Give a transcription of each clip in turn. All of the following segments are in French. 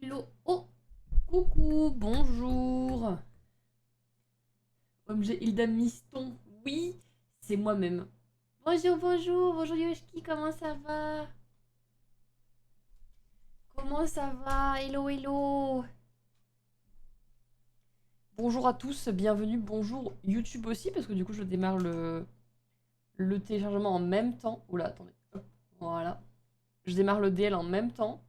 Hello. Oh, coucou, bonjour. Objet Hilda Miston. Oui, c'est moi-même. Bonjour, bonjour, bonjour Yoshki, comment ça va? Comment ça va? Hello, hello. Bonjour à tous, bienvenue, bonjour YouTube aussi, parce que du coup je démarre le téléchargement en même temps. Oula, attendez. Hop, voilà. Je démarre le DL en même temps.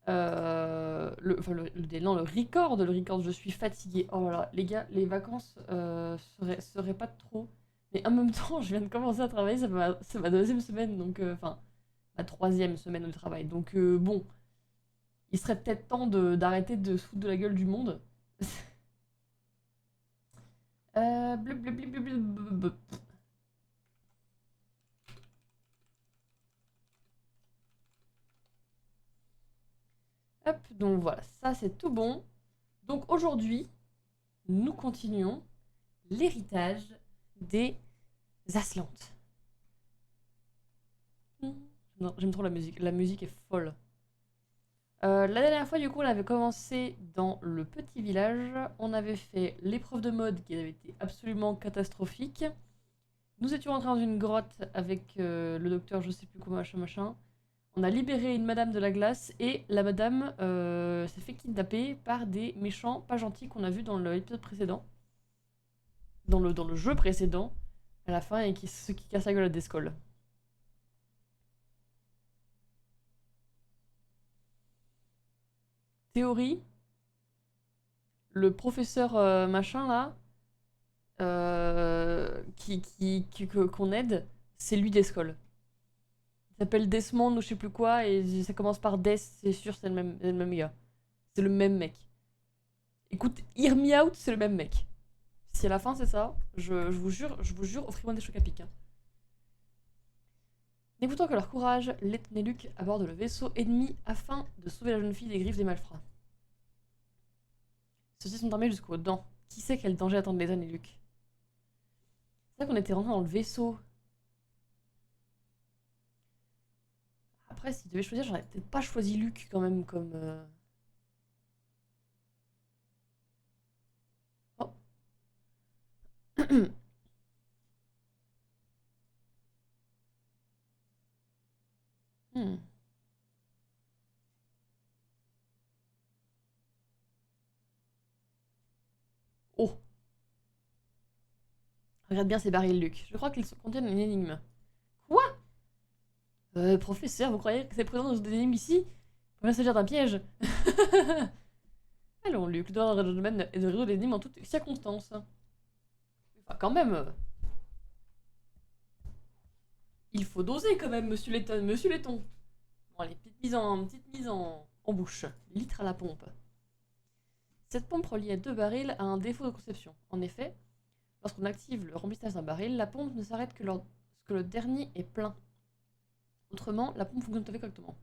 Enfin, le DL, non, le record, je suis fatiguée. Oh là là, les gars, les vacances seraient pas de trop. Mais en même temps, je viens de commencer à travailler, c'est ma deuxième semaine, donc, enfin, ma troisième semaine de travail. Donc, bon, il serait peut-être temps d'arrêter de se foutre de la gueule du monde. Blub, blub, blub, blub, blub, blub. Hop, donc voilà, ça c'est tout bon. Donc aujourd'hui, nous continuons l'héritage des Aslantes. Non, j'aime trop la musique. La musique est folle. La dernière fois, du coup, on avait commencé dans le petit village. On avait fait l'épreuve de mode qui avait été absolument catastrophique. Nous étions entrés dans une grotte avec le docteur, je sais plus quoi, machin, machin. On a libéré une madame de la glace et la madame s'est fait kidnapper par des méchants pas gentils qu'on a vus dans l'épisode précédent. Dans le jeu précédent, à la fin, et ceux qui cassent la gueule à Descol. Théorie, le professeur machin là, qu'on aide, c'est lui d'Escol. Il s'appelle Desmond ou je sais plus quoi, et ça commence par Des, c'est sûr, c'est le même gars. C'est le même mec. Écoute, Hear Me Out, c'est le même mec. Si à la fin c'est ça, je vous jure, offrez-moi des chocs à pic. Hein. N'écoutant que leur courage, Letne et Luke abordent le vaisseau ennemi afin de sauver la jeune fille des griffes des malfrats. Ceux-ci sont armés jusqu'aux dents. Qui sait quel danger attendent Letne et Luke? C'est vrai qu'on était rentrés dans le vaisseau. Après, si tu devais choisir, j'aurais peut-être pas choisi Luke quand même comme. Oh. Hmm. Oh, regarde bien ces barils, Luke. Je crois qu'ils contiennent une énigme. Quoi? Professeur, vous croyez que c'est présent dans une énigme ici? Pourrait s'agir d'un piège. Allons, Luke, le devoir d'un gentleman est de résoudre l'énigme en toutes circonstances. Enfin, quand même, il faut doser quand même, monsieur Letton, monsieur Letton. Bon, allez, petite mise en bouche. Litre à la pompe. Cette pompe reliée à deux barils a un défaut de conception. En effet, lorsqu'on active le remplissage d'un baril, la pompe ne s'arrête que lorsque le dernier est plein. Autrement, la pompe fonctionne tout à fait correctement.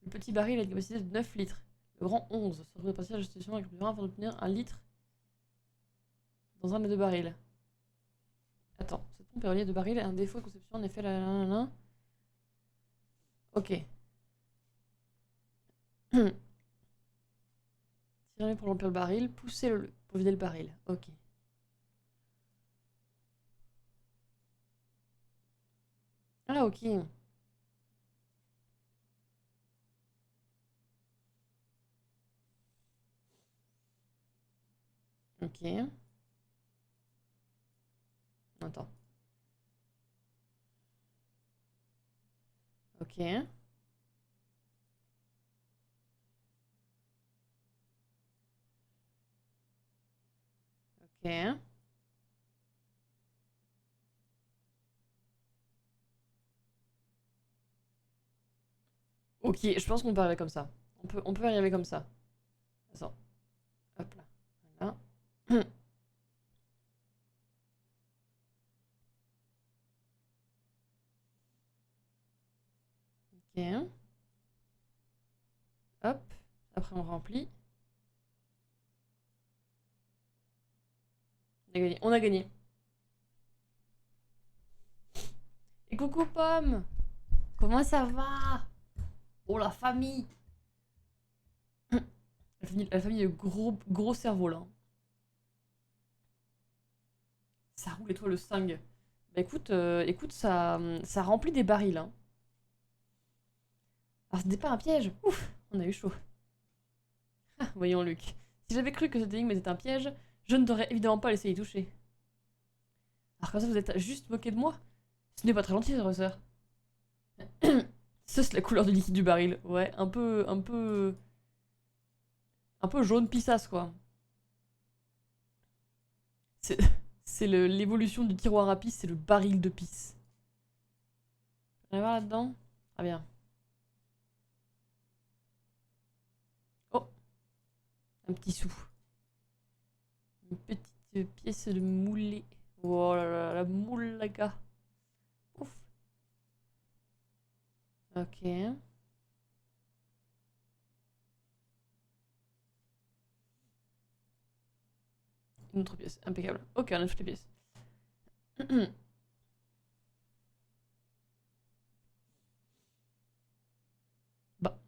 Le petit baril a une capacité de 9 litres. Le grand 11 se retrouve à passer à la gestation avec le afin d'obtenir un litre dans un des deux barils. Attends, cette pompe est reliée à deux barils a un défaut de conception. En effet, la. Ok. Tirez pour remplir le baril, poussez-le pour vider le baril. Ok. Ah, ok. Ok. Attends. Ok. Ok. Ok, je pense qu'on peut arriver comme ça. On peut arriver comme ça. Attends. Hop là. Voilà. Ok. Hop. Après, on remplit. On a gagné. On a gagné. Et coucou, Pomme! Comment ça va? Oh, la famille! La famille de gros cerveaux là. Ça roule et toi le 5. Bah écoute ça remplit des barils. Hein. Alors c'était pas un piège. Ouf, on a eu chaud. Ah, voyons Luc. Si j'avais cru que cette énigme était un piège, je ne t'aurais évidemment pas laissé y toucher. Alors comme ça vous êtes juste moqué de moi. Ce n'est pas très gentil, sœur. Ça c'est la couleur du liquide du baril. Ouais, un peu jaune pissasse quoi. C'est l'évolution du tiroir à pisse, c'est le baril de pisse. On va voir là-dedans. Ah bien. Oh, un petit sou. Une petite pièce de moulée. Oh là là, la moulaga. Ouf. Ok. Une autre pièce, impeccable. Ok, on a toutes les pièces. Bah,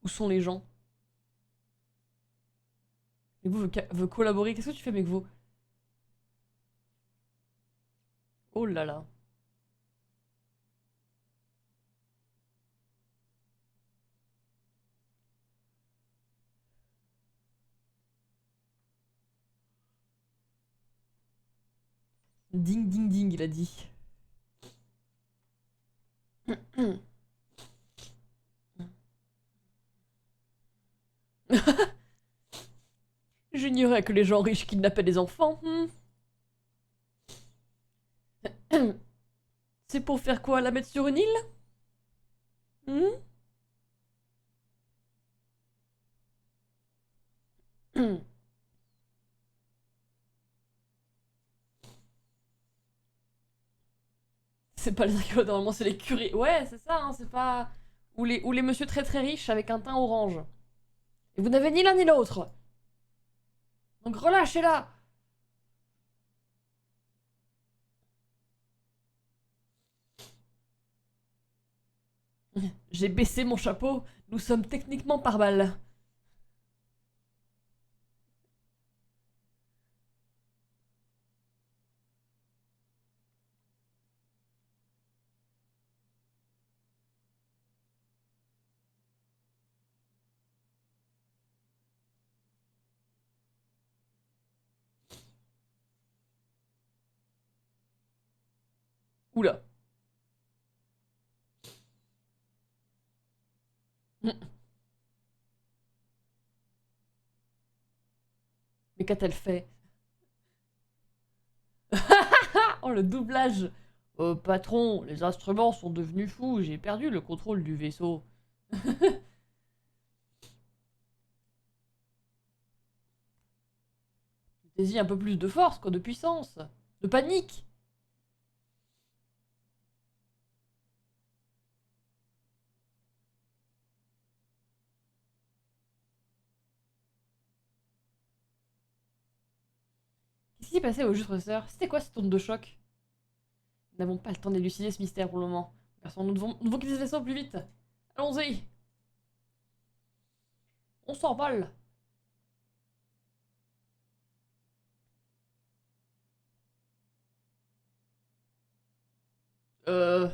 où sont les gens? Megvo veut collaborer. Qu'est-ce que tu fais, Megvo? Oh là là. Ding ding ding, il a dit. J'ignorais que les gens riches kidnappaient des enfants. C'est pour faire quoi? La mettre sur une île? Hmm. C'est pas les archéologues, normalement c'est les curés. Ouais, c'est ça, hein, c'est pas. Ou les monsieur très très riches avec un teint orange. Et vous n'avez ni l'un ni l'autre. Donc relâchez-la. J'ai baissé mon chapeau. Nous sommes techniquement par balle. Oula. Mais qu'a-t-elle fait? Oh, le doublage. Patron, les instruments sont devenus fous. J'ai perdu le contrôle du vaisseau. Mettez-y un peu plus de force, quoi, de puissance. De panique. Qu'est-ce qui s'est passé au juste sœur? C'était quoi cette onde de choc? Nous n'avons pas le temps d'élucider ce mystère pour le moment. Garçon, nous devons quitter ce vaisseau plus vite. Allons-y. On s'envole. Euh...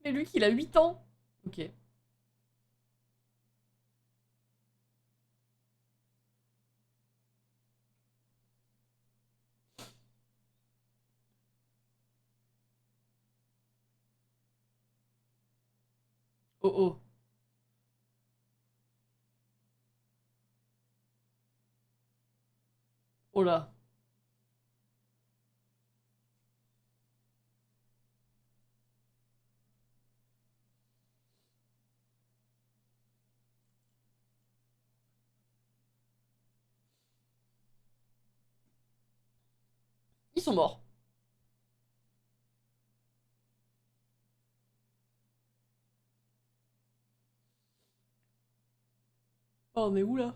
Mais lui, il a 8 ans. Ok. Oh oh. Oh là. Ils sont morts. Oh, on est où là?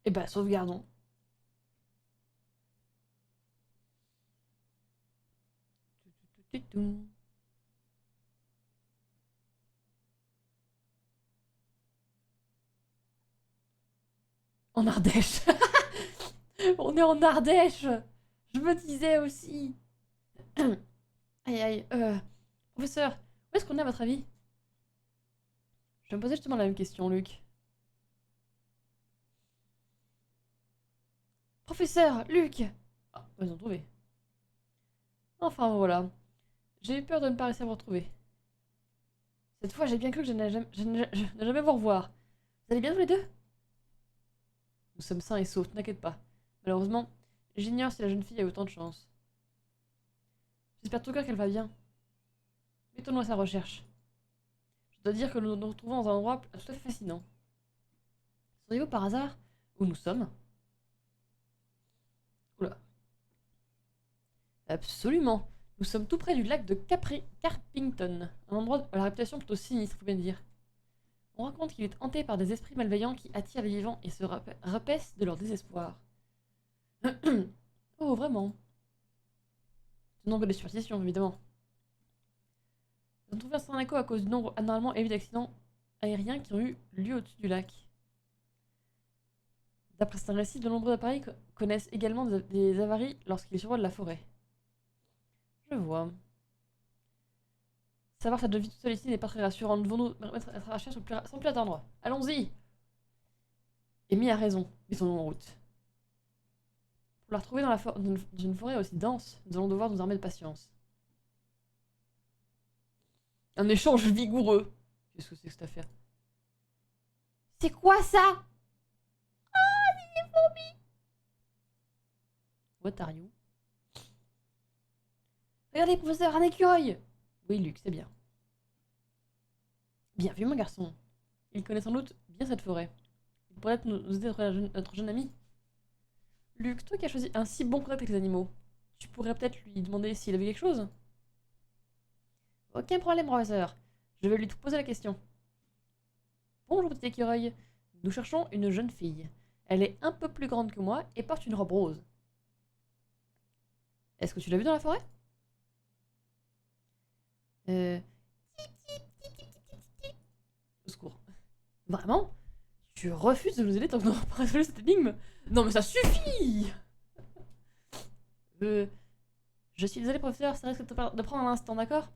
Eh bah, sauvegardons. En Ardèche. On est en Ardèche. Je me disais aussi. Aïe aïe. Professeur, où est-ce qu'on est à votre avis? Je me posais justement la même question, Luc. Professeur, Luc! Ah, ils ont trouvé. Enfin voilà. J'ai eu peur de ne pas réussir à vous retrouver. Cette fois, j'ai bien cru que je n'allais jamais vous revoir. Vous allez bien tous les deux? Nous sommes sains et saufs, t'inquiète pas. Malheureusement, j'ignore si la jeune fille a autant de chance. J'espère tout cœur qu'elle va bien. Mettons-nous à sa recherche. Je dois dire que nous nous retrouvons dans un endroit tout à fait fascinant. Sauriez-vous par hasard où nous sommes? Oula. Absolument. Nous sommes tout près du lac de Carpington, un endroit à la réputation plutôt sinistre, faut bien dire. On raconte qu'il est hanté par des esprits malveillants qui attirent les vivants et se repaissent de leur désespoir. Oh, vraiment? Ce nombre de superstitions, évidemment. Ils ont trouvé un certain écho à cause du nombre anormalement élevé d'accidents aériens qui ont eu lieu au-dessus du lac. D'après certains récits, de nombreux appareils connaissent également des avaries lorsqu'ils survolent la forêt. Je vois. Savoir que cette jeune fille toute seule ici n'est pas très rassurant. Nous devons nous mettre à la recherche sans plus attendre. Allons-y! Amy a raison. Mettons-nous en route. Pour la retrouver dans une forêt aussi dense, nous allons devoir nous armer de patience. Un échange vigoureux. Qu'est-ce que c'est que cette affaire? C'est quoi ça? What are you? Regardez, professeur, un écureuil! Oui, Luc, c'est bien. Bien vu, mon garçon. Il connaît sans doute bien cette forêt. Il pourrait être nous aider à trouver notre jeune ami. Luc, toi qui as choisi un si bon contact avec les animaux, tu pourrais peut-être lui demander s'il avait quelque chose? Aucun problème, professeur. Je vais lui poser la question. Bonjour, petit écureuil. Nous cherchons une jeune fille. Elle est un peu plus grande que moi et porte une robe rose. Est-ce que tu l'as vue dans la forêt? Euh... Au secours. Vraiment? Tu refuses de nous aider tant que nous n'avons pas résolu cette énigme? Non mais ça suffit! Je suis désolé, professeur, ça risque de prendre un instant, d'accord?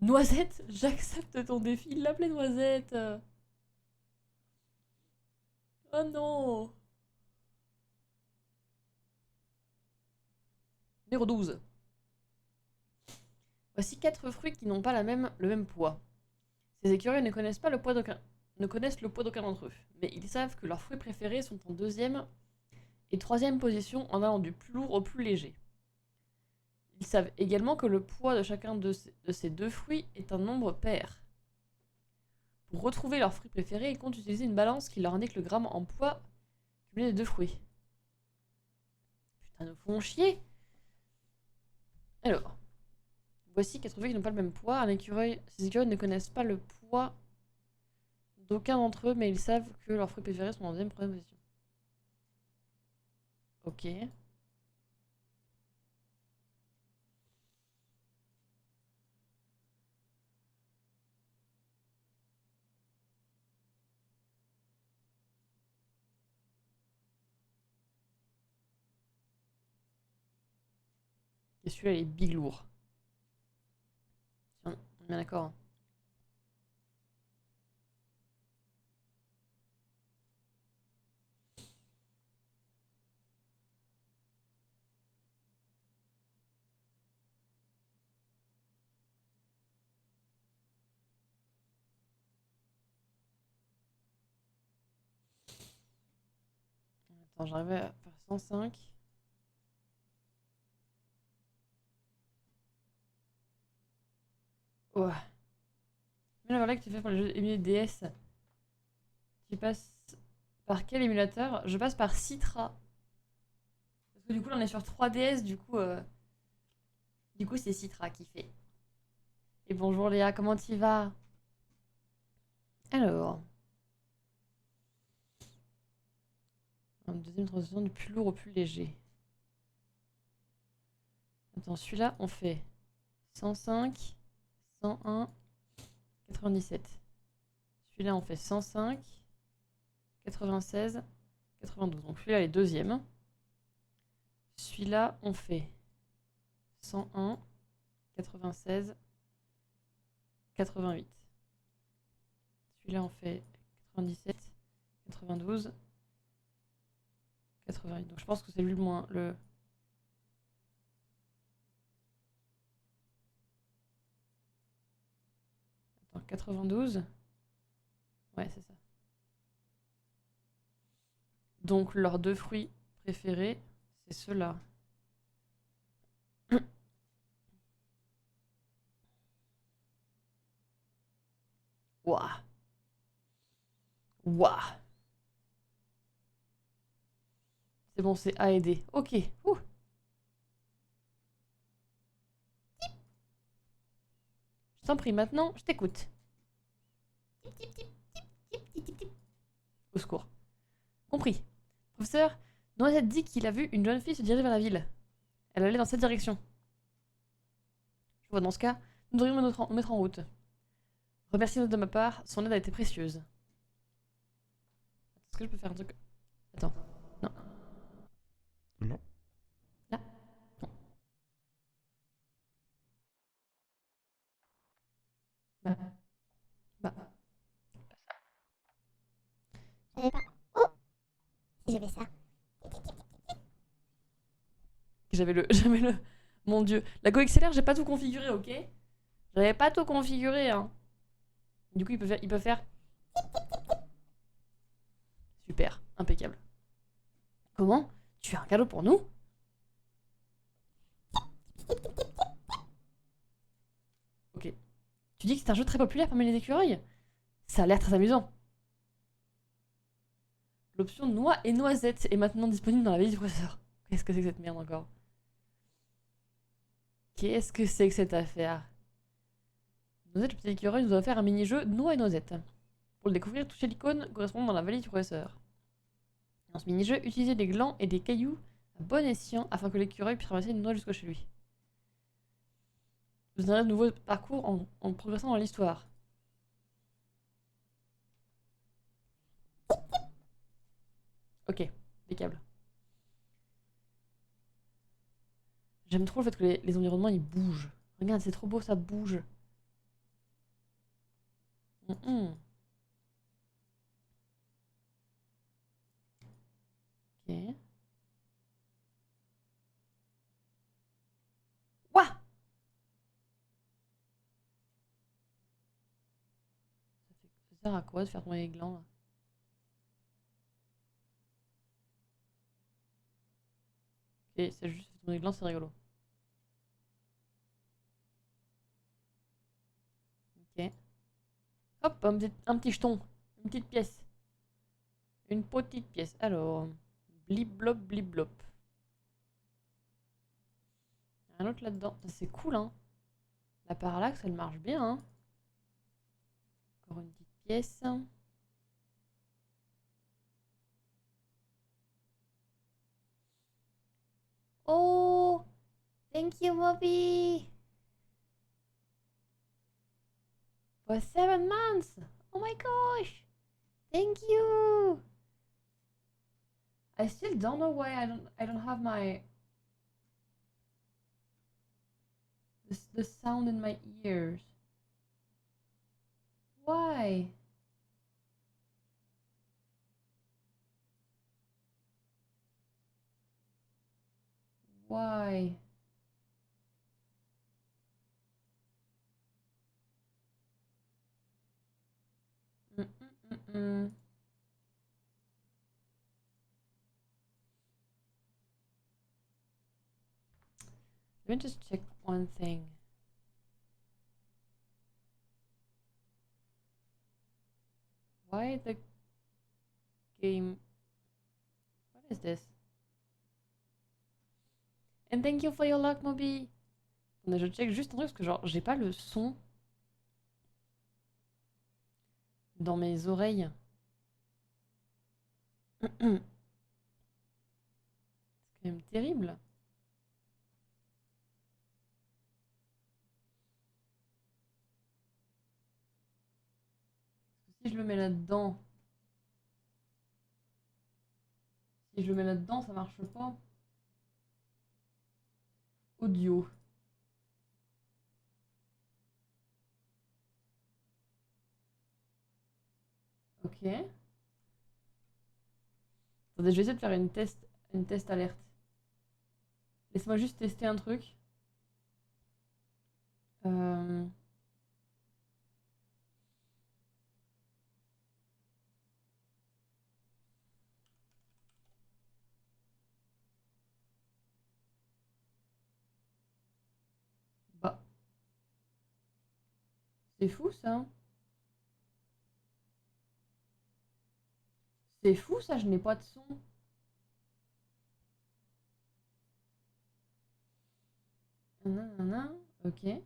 Noisette, j'accepte ton défi. Il l'appelait Noisette. Oh non. Numéro 12. Voici 4 fruits qui n'ont pas le même poids. Ces écureuils ne connaissent pas le poids d'aucun, ne connaissent le poids d'aucun d'entre eux, mais ils savent que leurs fruits préférés sont en deuxième et troisième position en allant du plus lourd au plus léger. Ils savent également que le poids de chacun de ces deux fruits est un nombre pair. Pour retrouver leurs fruits préférés, ils comptent utiliser une balance qui leur indique le gramme en poids cumulé des deux fruits. Putain, nous font chier! Alors, voici 4 fruits qui n'ont pas le même poids. Ces écureuils ne connaissent pas le poids d'aucun d'entre eux, mais ils savent que leurs fruits préférés sont en deuxième et troisième position. Ok. Et celui-là, il est big lourd. On est bien d'accord. Hein. Attends, j'arrivais à faire 105. Ouais. Mais là, voilà que tu fais pour les jeux émulés DS. Tu passes par quel émulateur? Je passe par Citra. Parce que du coup, là, on est sur 3DS, du coup, c'est Citra qui fait. Et bonjour Léa, comment tu vas? Alors. 1, deuxième transition du plus lourd au plus léger. Attends, celui-là, on fait 105, 101, 97. Celui-là, on fait 105, 96, 92. Donc celui-là est deuxième. Celui-là, on fait 101, 96, 88. Celui-là, on fait 97, 92, 88. Donc je pense que c'est lui le moins... Attends, 92. Ouais, c'est ça. Donc leurs deux fruits préférés, c'est ceux-là. Ouah. Ouah. C'est bon, c'est A et D. Ok. Ouh. Je t'en prie, maintenant, je t'écoute. Au secours. Compris. Professeur, Noisette dit qu'il a vu une jeune fille se diriger vers la ville. Elle allait dans cette direction. Je vois, dans ce cas, nous devrions nous mettre en route. Remerciez-nous de ma part, son aide a été précieuse. Est-ce que je peux faire un truc... Attends. Non. Non. Là. Non. Bah. Bah. J'avais pas. Oh, si j'avais ça. J'avais le... J'avais le... Mon dieu. La GoXLR, j'ai pas tout configuré, ok? J'avais pas tout configuré, hein. Du coup, il peut faire... Super. Impeccable. Comment? Tu as un cadeau pour nous? Ok. Tu dis que c'est un jeu très populaire parmi les écureuils? Ça a l'air très amusant. L'option noix et noisette est maintenant disponible dans la vie du professeur. Qu'est-ce que c'est que cette merde encore? Qu'est-ce que c'est que cette affaire? Noisette, le petit écureuil, nous a offert un mini-jeu noix et noisette. Pour le découvrir, touchez l'icône correspondant dans la valise du professeur. Dans ce mini-jeu, utilisez des glands et des cailloux à bon escient afin que l'écureuil puisse ramasser une noix jusqu'à chez lui. Vous aurez de nouveaux parcours en progressant dans l'histoire. Ok, impeccable. J'aime trop le fait que les environnements ils bougent. Regarde, c'est trop beau, ça bouge. Ok. Ouah! Ça sert à quoi de faire tomber les glands là? Ok, c'est juste faire tomber les glands, c'est rigolo. Ok. Hop, un petit jeton. Une petite pièce. Une petite pièce. Alors, blip-blop, blip-blop. Un autre là-dedans. C'est cool, hein. La parallaxe, elle marche bien, hein. Encore une petite pièce. Oh! Thank you, Moby! For 7 months! Oh my gosh! Thank you! I still don't know why I don't have my the sound in my ears. Why? Why? Mm -mm -mm -mm. Let me just check one thing. Why the game... What is this? And thank you for your luck, Moby. Je check juste un truc parce que genre j'ai pas le son dans mes oreilles. quand même terrible. Si je le mets là-dedans... Si je le mets là-dedans, ça marche pas. Audio. Ok. Attendez, je vais essayer de faire une test alerte. Laisse-moi juste tester un truc. Euh... Bah. C'est fou ça. C'est fou ça, je n'ai pas de son. Nanana, ok.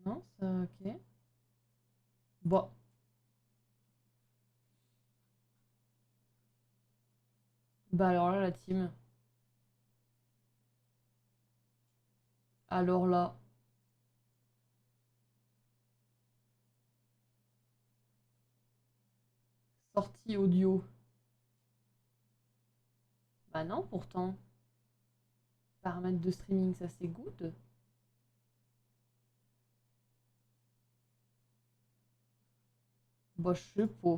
Non, ça, ok. Bon. Bah alors là, la team. Alors là. Sortie audio. Bah non, pourtant. Paramètres de streaming, ça c'est good. Bah je sais pas.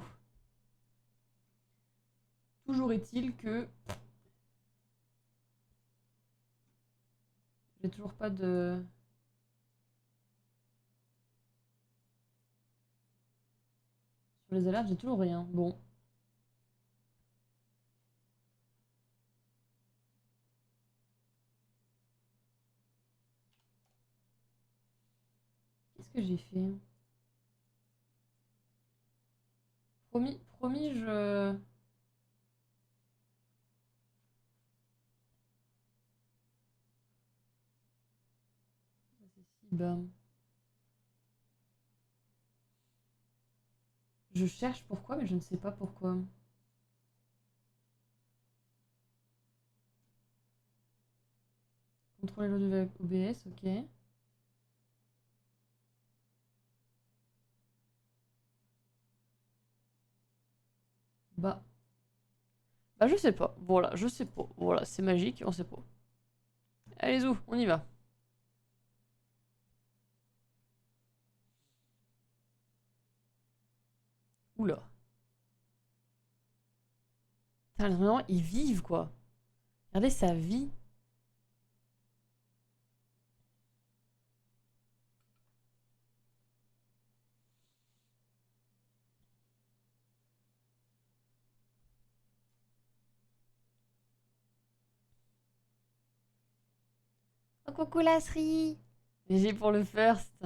Toujours est-il que... J'ai toujours pas de... Sur les alertes, j'ai toujours rien. Bon. Qu'est-ce que j'ai fait? Promis, je... Ça c'est si bas. Je cherche pourquoi, mais je ne sais pas pourquoi. Contrôler l'audio avec OBS, ok. Bah... Bah je sais pas. Voilà, je sais pas. Voilà, c'est magique, on sait pas. Allez, zou, on y va. Oula. Putain, vraiment, ils vivent, quoi. Regardez sa vie. Oh, coucou la Sri. J'ai pour le first.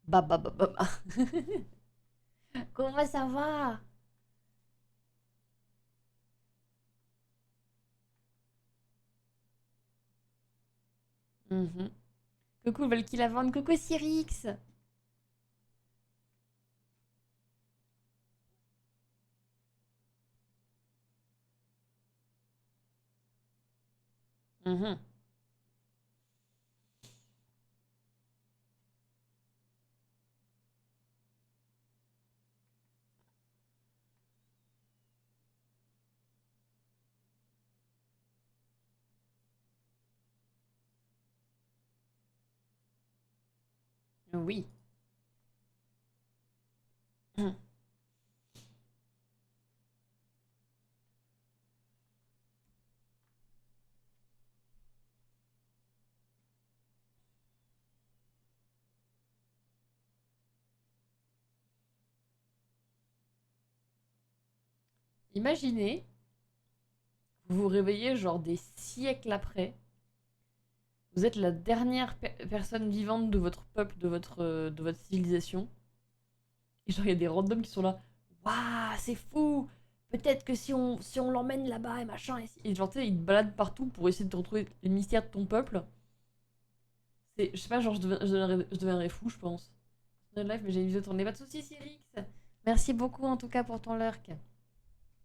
Bah, bah, bah, bah, bah. Comment ça va? Mhm. Coucou Valky Lavande, coucou Cyrix. Mhm. Oui. Mhm. Imaginez, vous vous réveillez genre des siècles après. Vous êtes la dernière personne vivante de votre peuple, de votre civilisation. Et genre, il y a des randoms qui sont là. Waouh, c'est fou! Peut-être que si on l'emmène là-bas et machin. Et genre, tu sais, ils te baladent partout pour essayer de retrouver les mystères de ton peuple. Je sais pas, genre, je deviendrais fou, je pense. Live, mais j'ai une vidéo tournée. Pas de soucis, Cyrix. Merci beaucoup en tout cas pour ton lurk.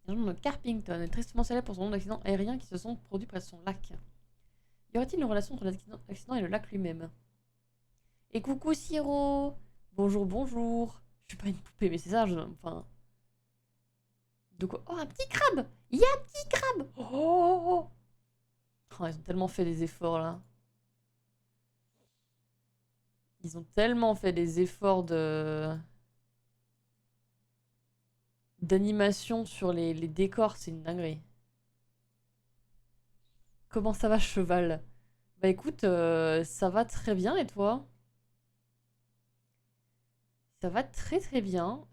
Le nom de Carpington est tristement célèbre pour son nombre d'accidents aériens qui se sont produits près de son lac. Y aurait-il une relation entre l'accident et le lac lui-même? Et coucou Siro! Bonjour, bonjour! Je suis pas une poupée, mais c'est ça, enfin. De quoi? Oh, un petit crabe! Il y a un petit crabe! Oh, oh, ils ont tellement fait des efforts là. Ils ont tellement fait des efforts d'animation sur les décors, c'est une dinguerie. Comment ça va, cheval? Bah écoute, ça va très bien et toi? Ça va très très bien.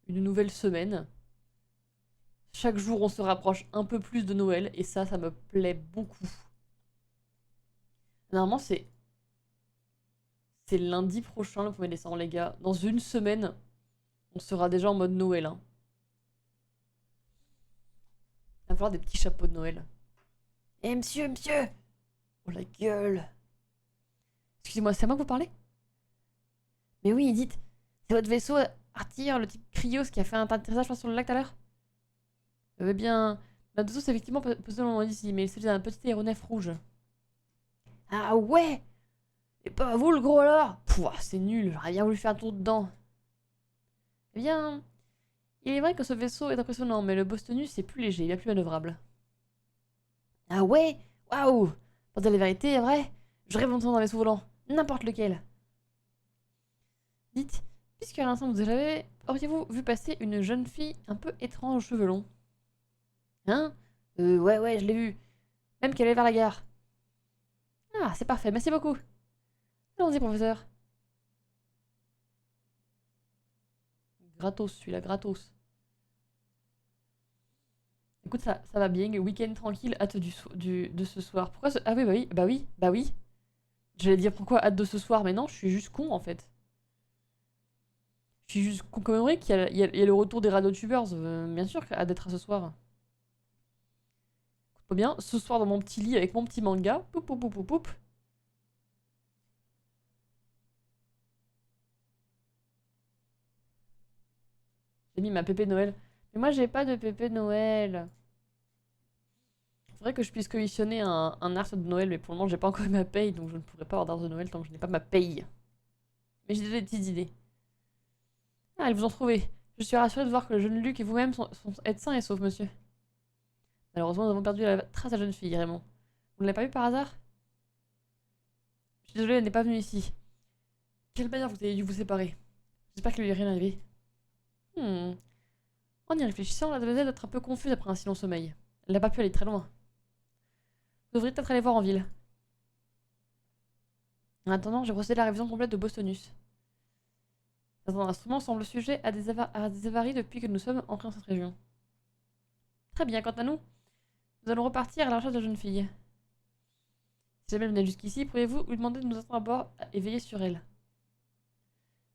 Une nouvelle semaine. Chaque jour, on se rapproche un peu plus de Noël et ça me plaît beaucoup. Normalement, c'est lundi prochain, le 1er décembre, les gars. Dans une semaine, on sera déjà en mode Noël. Hein. Il va falloir des petits chapeaux de Noël. Eh, monsieur, monsieur! Oh la gueule! Excusez-moi, c'est à moi que vous parlez? Mais oui, dites, c'est votre vaisseau Artir, le type Cryos qui a fait un atterrissage sur le lac tout à l'heure? Eh bien, notre vaisseau s'est effectivement posé au moment d'ici, mais il s'agit d'un petit aéronef rouge. Ah ouais! Et pas vous le gros alors? Pouah, c'est nul, j'aurais bien voulu faire un tour dedans. Eh bien, il est vrai que ce vaisseau est impressionnant, mais le Bostonus est plus léger, il est plus manœuvrable. Ah ouais? Waouh! Pour dire la vérité, est vrai? Je rêve d'entrer dans un vaisseau volant, n'importe lequel. Dites, puisqu'à l'instant vous avez... auriez-vous vu passer une jeune fille un peu étrange aux cheveux longs? Hein? Ouais, je l'ai vue. Même qu'elle est vers la gare. Ah, c'est parfait, merci beaucoup. Allons-y, professeur. Gratos, celui-là, gratos. Écoute, ça va bien, week-end tranquille, hâte de ce soir. Pourquoi Ah oui, bah oui. J'allais dire pourquoi hâte de ce soir, mais non, je suis juste con en fait. Je suis juste con comme vrai qu'il y a le retour des radiotubers, bien sûr, hâte d'être à ce soir. Pas bien, ce soir dans mon petit lit avec mon petit manga. Poup, poup, poup, poup, poup. J'ai mis ma pépé de Noël. Mais moi, j'ai pas de pépé de Noël. C'est vrai que je puisse commissionner un art de Noël, mais pour le moment, j'ai pas encore eu ma paye, donc je ne pourrai pas avoir d'art de Noël tant que je n'ai pas ma paye. Mais j'ai déjà des petites idées. Ah, elles vous ont trouvé. Je suis rassurée de voir que le jeune Luc et vous-même êtes sains et saufs, monsieur. Malheureusement, nous avons perdu la trace de la jeune fille, Raymond. Vous ne l'avez pas vue par hasard? Je suis désolée, elle n'est pas venue ici. Quelle manière vous avez dû vous séparer. J'espère qu'il lui est rien arrivé. En y réfléchissant, la demoiselle doit être un peu confuse après un si long sommeil. Elle n'a pas pu aller très loin. Vous devriez peut-être aller voir en ville. En attendant, j'ai procédé à la révision complète de Bostonus. Certains instruments semblent sujets à des avaries depuis que nous sommes entrés dans cette région. Très bien, quant à nous, nous allons repartir à la recherche de la jeune fille. Si jamais elle venait jusqu'ici, pourriez-vous lui demander de nous attendre à bord et veiller sur elle?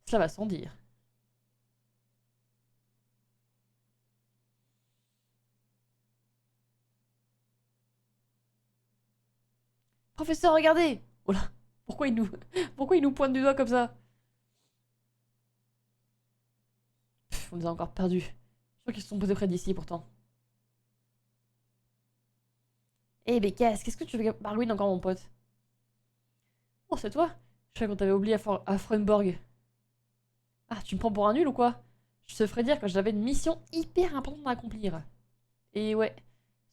Cela va sans dire. Professeur, regardez! Oh là, pourquoi pourquoi il nous pointe du doigt comme ça? On les a encore perdus. Je suis sûr qu'ils se sont posés près d'ici pourtant. Eh, Bécasse, qu'est-ce que tu fais Barwin encore, mon pote? Oh, c'est toi? Je croyais qu'on t'avait oublié à Frunborg. Ah, tu me prends pour un nul ou quoi? Je te ferais dire que j'avais une mission hyper importante à accomplir. Et ouais,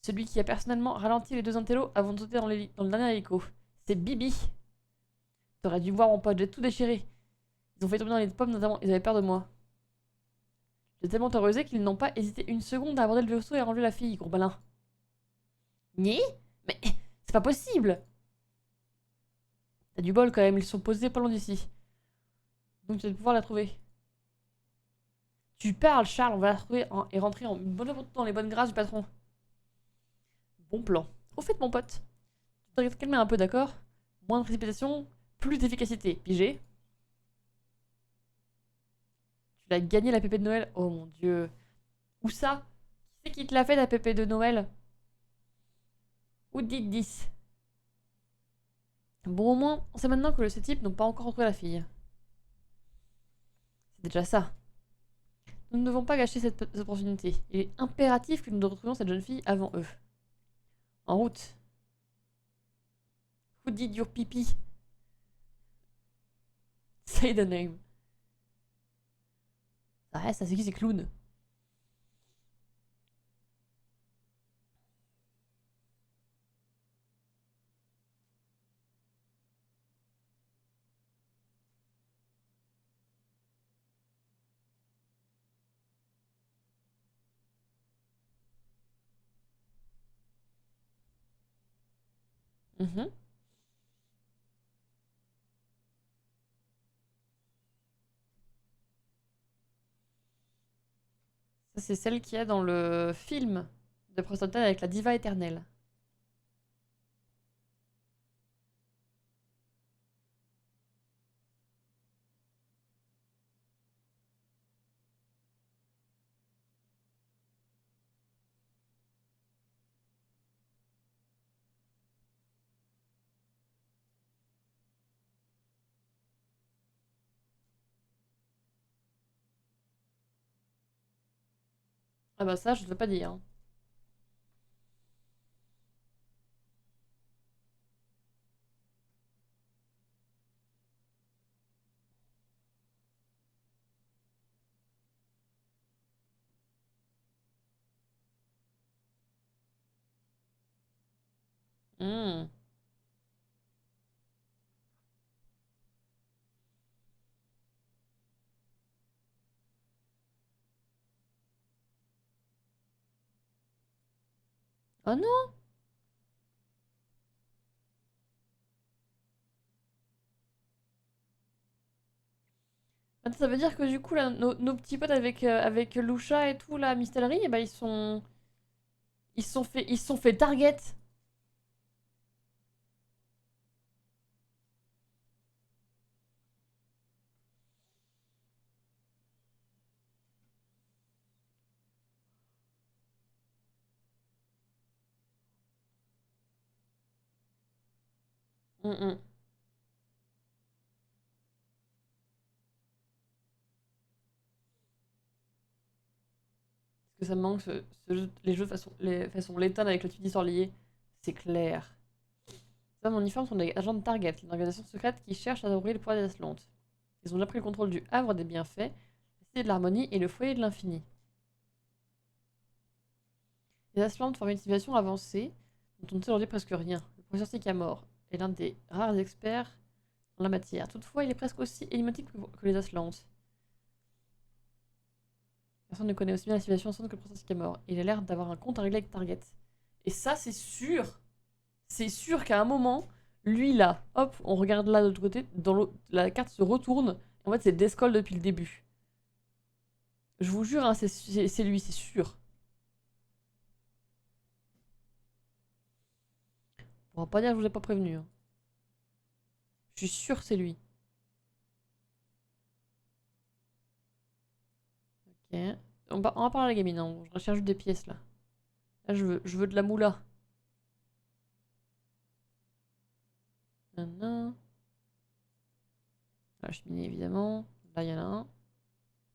celui qui a personnellement ralenti les deux intellos avant de sauter dans le dernier hélico. C'est Bibi. T'aurais dû me voir, mon pote, j'ai tout déchiré. Ils ont fait tomber dans les pommes, notamment, ils avaient peur de moi. J'ai tellement terrorisé qu'ils n'ont pas hésité une seconde à aborder le vaisseau et à enlever la fille, gros malin. Ni? Mais c'est pas possible! T'as du bol quand même, ils sont posés pas loin d'ici. Donc tu vas pouvoir la trouver. Tu parles, Charles, on va la retrouver et rentrer dans les bonnes grâces du patron. Bon plan. Au fait, mon pote, tu devrais te calmer un peu, d'accord? Moins de précipitation, plus d'efficacité. Pigé? Tu l'as gagné la pépé de Noël? Oh mon dieu. Où ça? Qui c'est qui te l'a fait, la pépé de Noël? Où dites 10? Bon, au moins, on sait maintenant que ces types n'ont pas encore retrouvé la fille. C'est déjà ça. Nous ne devons pas gâcher cette opportunité. Il est impératif que nous retrouvions cette jeune fille avant eux. En route. Who did your pipi? Say the name. Ça reste, ça c'est qui ces clowns? Mhm. Ça c'est celle qu'il y a dans le film de Preston avec la diva éternelle. Ah bah ça, je ne veux pas dire. Hein. Hmm. Oh non! Attends, ça veut dire que du coup, là, nos petits potes avec Lucha et tout, la Mistellerie, eh ben, ils se sont fait target. Hmm, hmm. Parce que ça me manque les jeux façon l'étale avec le tutti lié. C'est clair. Les hommes en uniforme sont des agents de Target, une organisation secrète qui cherche à ouvrir le pouvoir des Aslantes. Ils ont déjà pris le contrôle du Havre des Bienfaits, la Cité de l'Harmonie et le Foyer de l'Infini. Les Aslantes forment une civilisation avancée, dont on ne sait aujourd'hui presque rien. Le professeur Sycamore est l'un des rares experts en la matière. Toutefois, il est presque aussi énigmatique que les Aslantes. Personne ne connaît aussi bien la civilisation ensemble que le professeur Sycamore. Il a l'air d'avoir un compte à régler avec Target. Et ça, c'est sûr! C'est sûr qu'à un moment, lui là, hop, on regarde là de l'autre côté, la carte se retourne. En fait, c'est Descol depuis le début. Je vous jure, hein, c'est lui, c'est sûr. On va pas dire que je vous ai pas prévenu. Hein. Je suis sûr que c'est lui. Ok. On va parler à la gamine, hein. Je recherche juste des pièces là. Là, je veux de la moula. Nanana. La cheminée, évidemment. Là, il y en a un.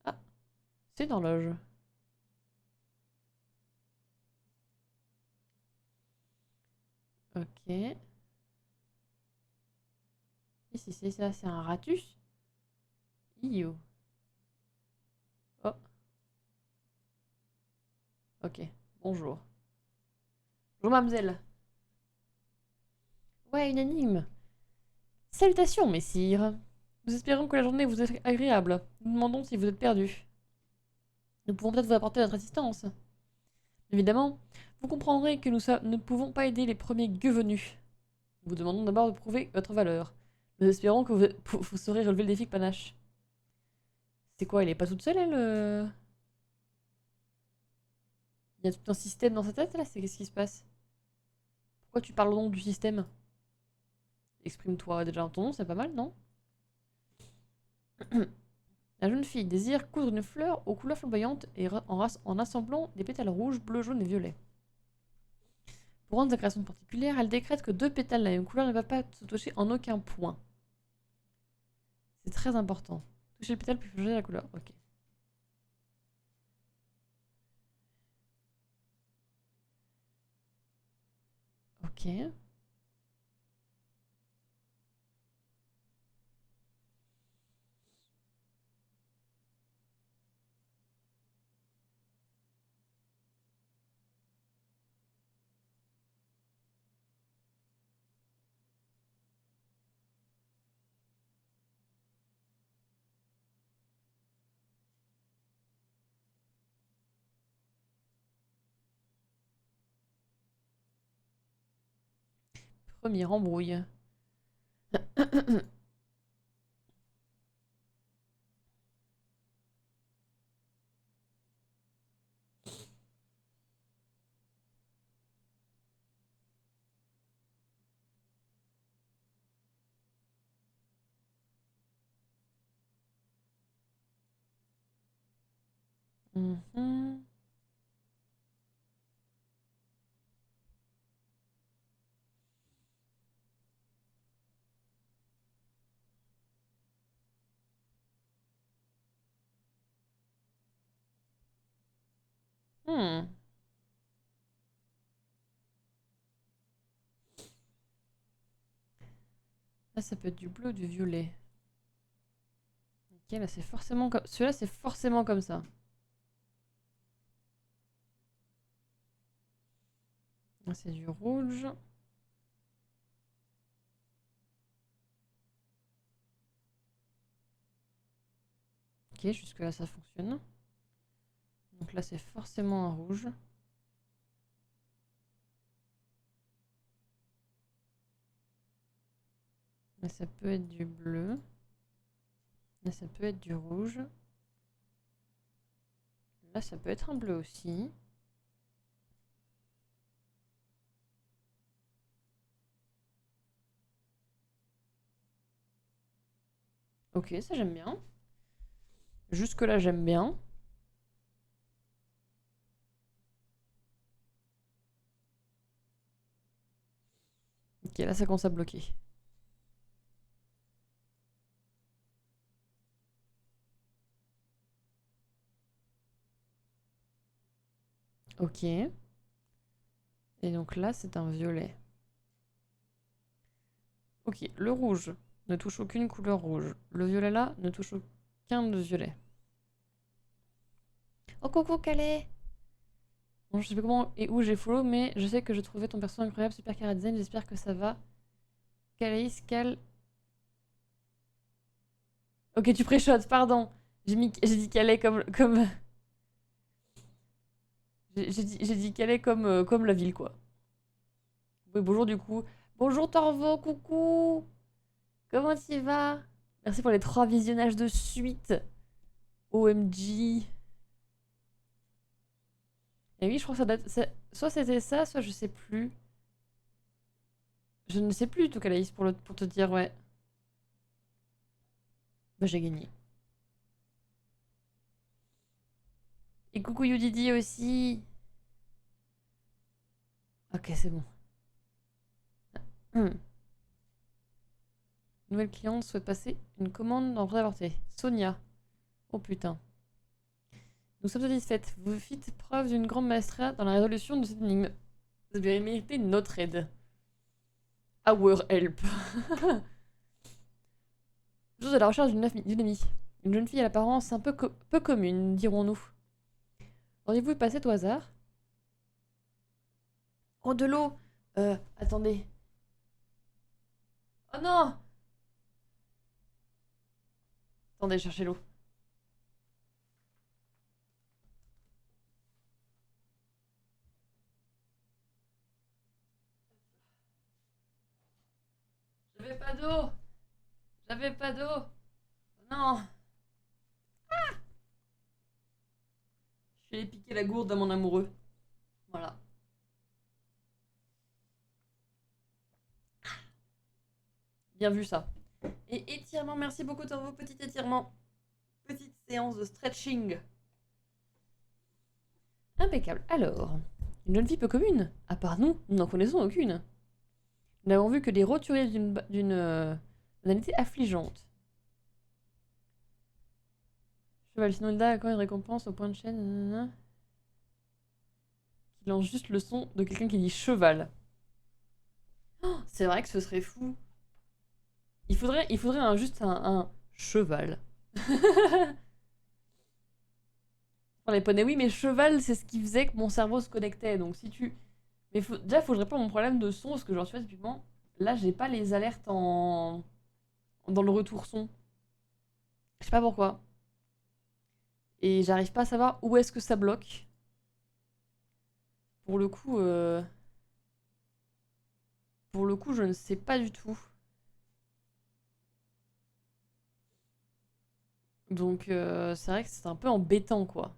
Ah, c'est une horloge. Ok. Ici, c'est ça, c'est un ratus. Iyo. Oh, ok. Bonjour. Bonjour, mademoiselle. Ouais, une énigme. Salutations, messire. Nous espérons que la journée vous est agréable. Nous demandons si vous êtes perdu. Nous pouvons peut-être vous apporter notre assistance. Évidemment, vous comprendrez que nous ne pouvons pas aider les premiers gueux venus. Nous vous demandons d'abord de prouver votre valeur. Nous espérons que vous saurez relever le défi panache. C'est quoi, elle est pas toute seule, elle Il y a tout un système dans sa tête là, c'est qu'est-ce qui se passe? Pourquoi tu parles au nom du système? Exprime-toi déjà en ton nom, c'est pas mal, non? La jeune fille désire coudre une fleur aux couleurs flamboyantes et en assemblant des pétales rouges, bleus, jaunes et violets. Pour rendre sa création particulière, elle décrète que 2 pétales de la même couleur ne peuvent pas se toucher en aucun point. C'est très important. Toucher le pétale peut changer la couleur. Ok. Ok. Première embrouille. Mhm. Hmm. Là, ça peut être du bleu ou du violet. Ok, là, c'est forcément comme... Celui-là, c'est forcément comme ça. Là, c'est du rouge. Ok, jusque-là, ça fonctionne. Donc là, c'est forcément un rouge. Là, ça peut être du bleu. Là, ça peut être du rouge. Là, ça peut être un bleu aussi. Ok, ça j'aime bien. Jusque-là, j'aime bien. Ok, là, ça commence à bloquer. Ok. Et donc là, c'est un violet. Ok, le rouge ne touche aucune couleur rouge. Le violet là ne touche aucun de violet. Oh coucou Calais. Bon, je sais pas comment et où j'ai follow, mais je sais que je trouvais ton perso incroyable, super carré design, j'espère que ça va. Calaïs, Cal... Ok, tu pré-shots, pardon. J'ai dit Calais comme... J'ai dit Calais comme la ville, quoi. Oui, bonjour du coup. Bonjour Torvo, coucou. Comment tu vas? Merci pour les 3 visionnages de suite. OMG. Et oui, je crois que ça date... Soit c'était ça, soit je sais plus. Je ne sais plus, tout Calaïs, pour te dire, ouais. Bah, j'ai gagné. Et coucou Yudidi aussi. Ok, c'est bon. Nouvelle cliente souhaite passer une commande en prêt-à-porter. Sonia. Oh putain. Nous sommes satisfaites. Vous fîtes preuve d'une grande maestria dans la résolution de cette énigme. Vous avez mérité notre aide. Our help. Chose à la recherche d'une amie. Une jeune fille à l'apparence un peu commune, dirons-nous. Auriez-vous y passer au hasard? Oh, de l'eau. Attendez. Oh non. Attendez, cherchez l'eau. J'avais pas d'eau. J'avais pas d'eau. Non. Je vais aller piquer la gourde à mon amoureux. Voilà. Bien vu ça. Et étirement, merci beaucoup de vos petits étirements. Petite séance de stretching. Impeccable. Alors, une jeune fille peu commune. À part nous, nous n'en connaissons aucune. Nous n'avons vu que des roturiers d'une banalité affligeante. Cheval, sinon il a quand une récompense au point de chaîne. Nanana. Qui lance juste le son de quelqu'un qui dit cheval. Oh, c'est vrai que ce serait fou. Il faudrait juste un cheval. Pour les poneys, oui, mais cheval, c'est ce qui faisait que mon cerveau se connectait. Donc si tu... Mais déjà, faut que je réponde à mon problème de son, parce que j'en suis fait typiquement. Là, j'ai pas les alertes dans le retour son. Je sais pas pourquoi. Et j'arrive pas à savoir où est-ce que ça bloque. Pour le coup, je ne sais pas du tout. Donc, c'est vrai que c'est un peu embêtant, quoi.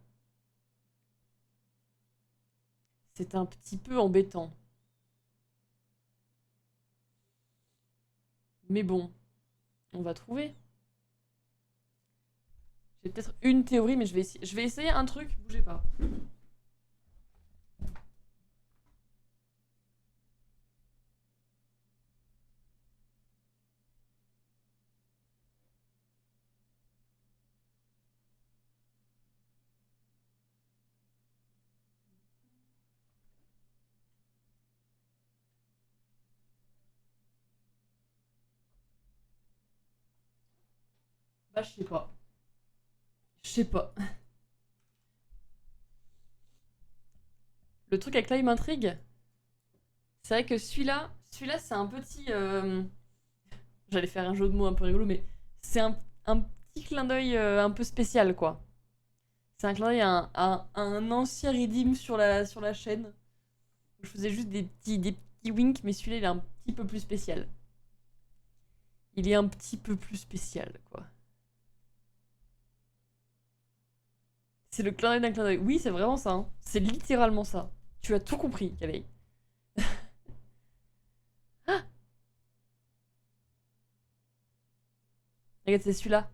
C'est un petit peu embêtant. Mais bon, on va trouver. J'ai peut-être une théorie, mais je vais essayer un truc. Bougez pas. Bah, je sais pas. Je sais pas. Le truc avec là, il m'intrigue. C'est vrai que celui-là, c'est un petit... J'allais faire un jeu de mots un peu rigolo, mais c'est un petit clin d'œil un peu spécial, quoi. C'est un clin d'œil à un ancien redeem sur la chaîne. Je faisais juste des petits winks, mais celui-là, il est un petit peu plus spécial. Il est un petit peu plus spécial, quoi. C'est le clin d'œil d'un clin d'œil. Oui, c'est vraiment ça. Hein. C'est littéralement ça. Tu as tout compris, Kaleigh. Ah, regarde, c'est celui-là.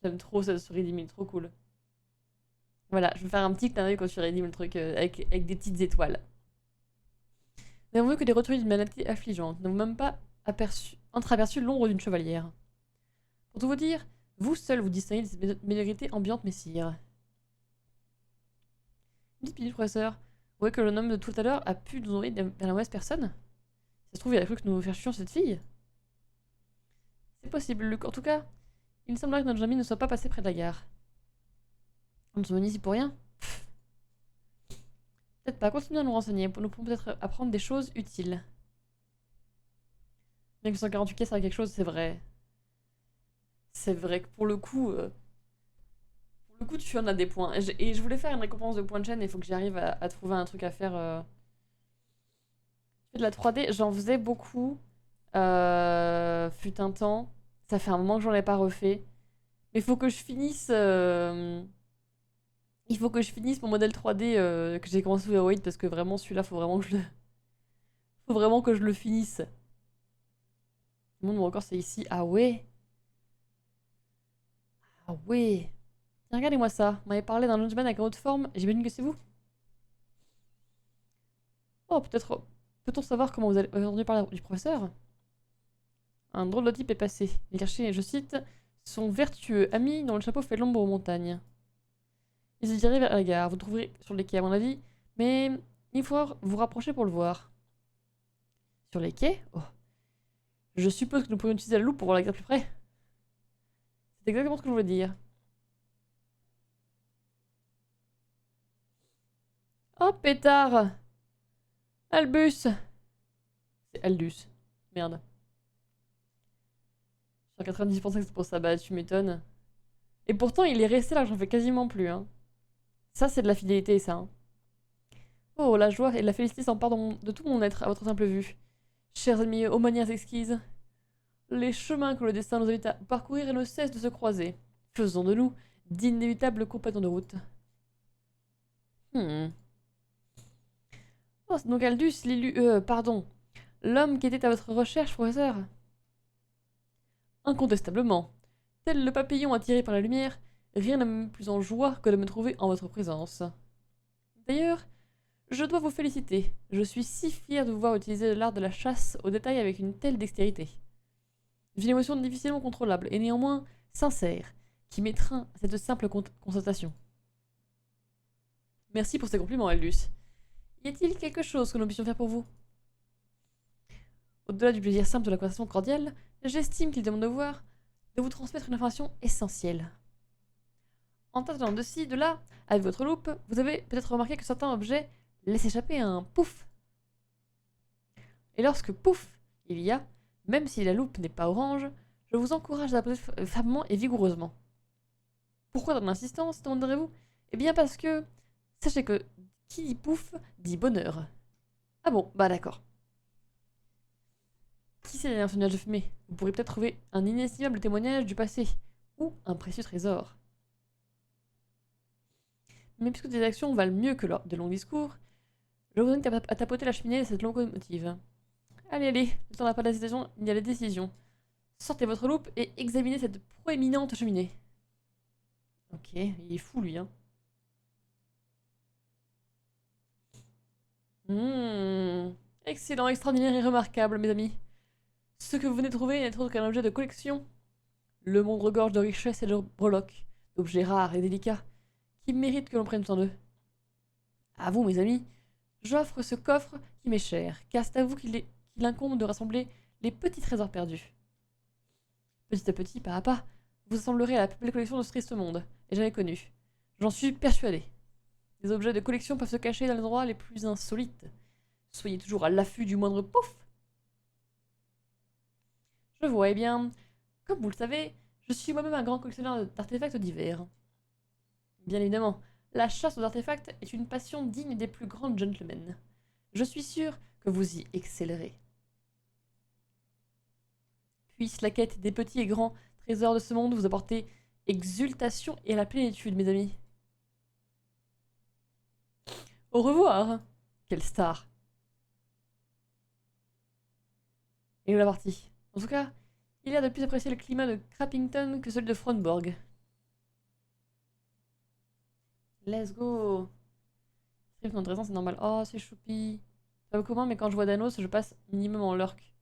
J'aime trop ça sur Redeem, il est trop cool. Voilà, je vais faire un petit clin d'œil quand tu Redeem le truc avec des petites étoiles. Nous n'avons vu que des retours d'une maladie affligeante. Nous n'avons même pas entreaperçu l'ombre d'une chevalière. Pour tout vous dire, vous seul vous distinguez de cette minorité ambiante, messire. Dites, petit professeur, vous voyez que le homme de tout à l'heure a pu nous envoyer vers la mauvaise personne? Ça se trouve, il a cru que nous cherchions cette fille. C'est possible, Luc. En tout cas, il me semblerait que notre ami ne soit pas passé près de la gare. Nous sommes venus ici pour rien. Peut-être pas. Continuez à nous renseigner. Nous pouvons peut-être apprendre des choses utiles. Bien que 148 caisses avec quelque chose, c'est vrai. C'est vrai que pour le coup, tu en as des points. Et je voulais faire une récompense de points de chaîne, il faut que j'arrive à trouver un truc à faire. De la 3D, j'en faisais beaucoup. Fut un temps. Ça fait un moment que j'en ai pas refait. Mais il faut que je finisse. Il faut que je finisse mon modèle 3D que j'ai commencé sous Heroid parce que vraiment celui-là, faut vraiment que je le. Faut vraiment que je le finisse. Mon record c'est ici. Ah ouais. Ah ouais. Tiens, regardez-moi ça. Vous m'avez parlé d'un lunchman avec une autre forme. J'imagine que c'est vous. Oh, peut-être. Peut-on savoir comment vous avez entendu parler du professeur? Un drôle de type est passé. Il cherchait, je cite, son vertueux ami dont le chapeau fait l'ombre aux montagnes. Il se dirigeait vers la gare. Vous le trouverez sur les quais, à mon avis. Mais il faut vous rapprocher pour le voir. Sur les quais? Oh. Je suppose que nous pourrions utiliser la loupe pour voir la gare plus près. C'est exactement ce que je voulais dire. Oh, pétard! Albus! C'est Aldus. Merde. 90% que c'est pour ça, bah tu m'étonnes. Et pourtant, il est resté là, j'en fais quasiment plus. Hein. Ça, c'est de la fidélité, ça. Hein. Oh, la joie et la félicité s'emparent de tout mon être à votre simple vue. Chers ennemis aux manières exquises, les chemins que le destin nous invite à parcourir ne cessent de se croiser. Faisons de nous d'inévitables compagnons de route. Oh, c'est donc Aldus, pardon. L'homme qui était à votre recherche, professeur. Incontestablement. Tel le papillon attiré par la lumière, rien ne me met plus en joie que de me trouver en votre présence. D'ailleurs, je dois vous féliciter. Je suis si fier de vous voir utiliser l'art de la chasse au détail avec une telle dextérité. J'ai une émotion difficilement contrôlable et néanmoins sincère, qui m'étreint à cette simple constatation. Merci pour ces compliments, Aldus. Y a-t-il quelque chose que nous puissions faire pour vous? Au-delà du plaisir simple de la conversation cordiale, j'estime qu'il est de mon devoir de vous transmettre une information essentielle. En tâtonnant de ci, de là, avec votre loupe, vous avez peut-être remarqué que certains objets laissent échapper un pouf. Et lorsque pouf il y a, même si la loupe n'est pas orange, je vous encourage à la poser fermement et vigoureusement. Pourquoi dans l'insistance, demanderez-vous? Eh bien parce que, sachez que qui dit pouf dit bonheur. Ah bon, bah d'accord. Qui sait derrière ce nuage de fumée? Vous pourrez peut-être trouver un inestimable témoignage du passé, ou un précieux trésor. Mais puisque des actions valent mieux que de longs discours, je vous invite à tapoter la cheminée de cette locomotive. Allez, allez, le temps n'a pas d'hésitation, il y a la décision. Sortez votre loupe et examinez cette proéminente cheminée. Ok, il est fou lui, hein. Excellent, extraordinaire et remarquable, mes amis. Ce que vous venez de trouver n'est autre qu'un objet de collection. Le monde regorge de richesses et de breloques, d'objets rares et délicats, qui méritent que l'on prenne soin d'eux. À vous, mes amis, j'offre ce coffre qui m'est cher, car c'est à vous qu'il incombe de rassembler les petits trésors perdus. Petit à petit, pas à pas, vous assemblerez la plus belle collection de ce triste monde, et jamais connue. J'en suis persuadé. Les objets de collection peuvent se cacher dans les endroits les plus insolites. Soyez toujours à l'affût du moindre pouf. Je vois, eh bien, comme vous le savez, je suis moi-même un grand collectionneur d'artefacts divers. Bien évidemment, la chasse aux artefacts est une passion digne des plus grands gentlemen. Je suis sûr que vous y excellerez. Puisse la quête des petits et grands trésors de ce monde vous apporter exultation et la plénitude, mes amis. Au revoir. Quelle star. Et où la partie? En tout cas, il a de plus apprécier le climat de Crappington que celui de Fronborg. Let's go. C'est intéressant, c'est normal. Oh, c'est choupi. Ça va comment, mais quand je vois Danos, je passe minimum en lurk.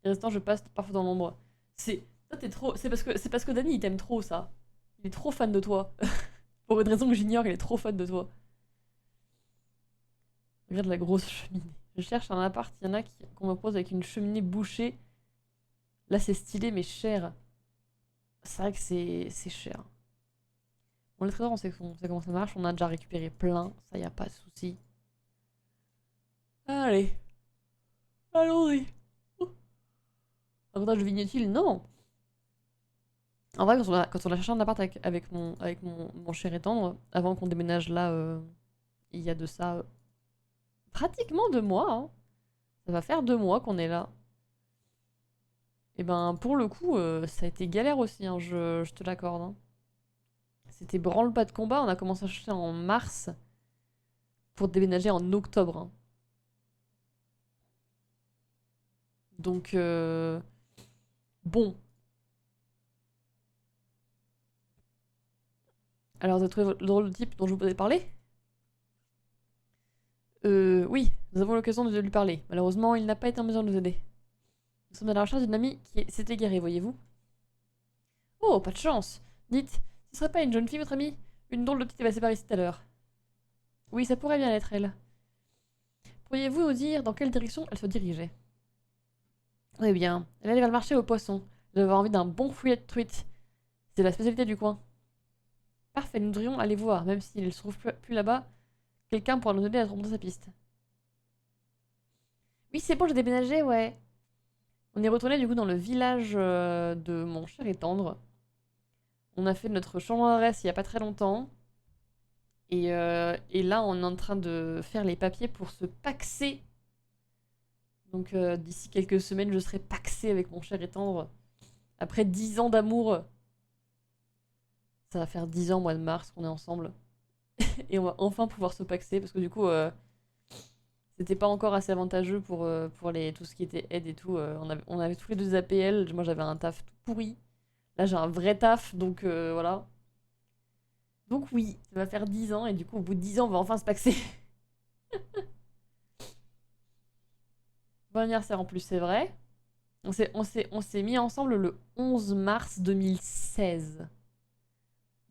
Et restant, je passe parfois dans l'ombre. C'est... Toi, t'es trop... C'est parce que Danny, il t'aime trop, ça. Il est trop fan de toi. Pour une raison que j'ignore, il est trop fan de toi. Regarde la grosse cheminée. Je cherche un appart, il y en a qu'on me propose avec une cheminée bouchée. Là, c'est stylé, mais cher. C'est vrai que c'est cher. Bon, les trésors, on sait comment ça marche. On a déjà récupéré plein. Ça, y a pas de souci. Allez. Allons-y. Avantage de vignotil, non. En vrai, quand on a cherché un appart avec mon cher et tendre, avant qu'on déménage là, il y a de ça pratiquement 2 mois. Hein. Ça va faire 2 mois qu'on est là. Et ben, pour le coup, ça a été galère aussi, hein, je te l'accorde. Hein. C'était branle-pas de combat. On a commencé à chercher en mars pour déménager en octobre. Hein. Donc, bon. Alors, vous avez trouvé le drôle de type dont je vous ai parlé? Oui, nous avons l'occasion de lui parler. Malheureusement, il n'a pas été en mesure de nous aider. Nous sommes à la recherche d'une amie qui s'est égarée, voyez-vous. Oh, pas de chance. Dites, ce serait pas une jeune fille, votre amie? Une drôle de petite est passée par ici tout à l'heure. Oui, ça pourrait bien être elle. Pourriez-vous nous dire dans quelle direction elle se dirigeait? Eh bien, elle allait vers le marché aux poissons. Elle avait envie d'un bon fouillet de truite. C'est la spécialité du coin. Parfait, nous devrions aller voir, même s'il ne se trouve plus là-bas. Quelqu'un pourra nous aider à remonter sa piste. Oui, c'est bon, j'ai déménagé, ouais. On est retourné du coup dans le village de mon cher et tendre. On a fait notre changement d'adresse il y a pas très longtemps. Et là, on est en train de faire les papiers pour se paxer. Donc d'ici quelques semaines, je serai paxé avec mon cher et tendre. Après 10 ans d'amour. Ça va faire 10 ans, mois de mars, qu'on est ensemble. Et on va enfin pouvoir se paxer, parce que du coup, c'était pas encore assez avantageux pour tout ce qui était aide et tout. On avait tous les deux des APL, moi j'avais un taf tout pourri. Là j'ai un vrai taf, donc voilà. Donc oui, ça va faire 10 ans, et du coup au bout de 10 ans, on va enfin se paxer. Bon anniversaire en plus, c'est vrai. On s'est mis ensemble le 11 mars 2016.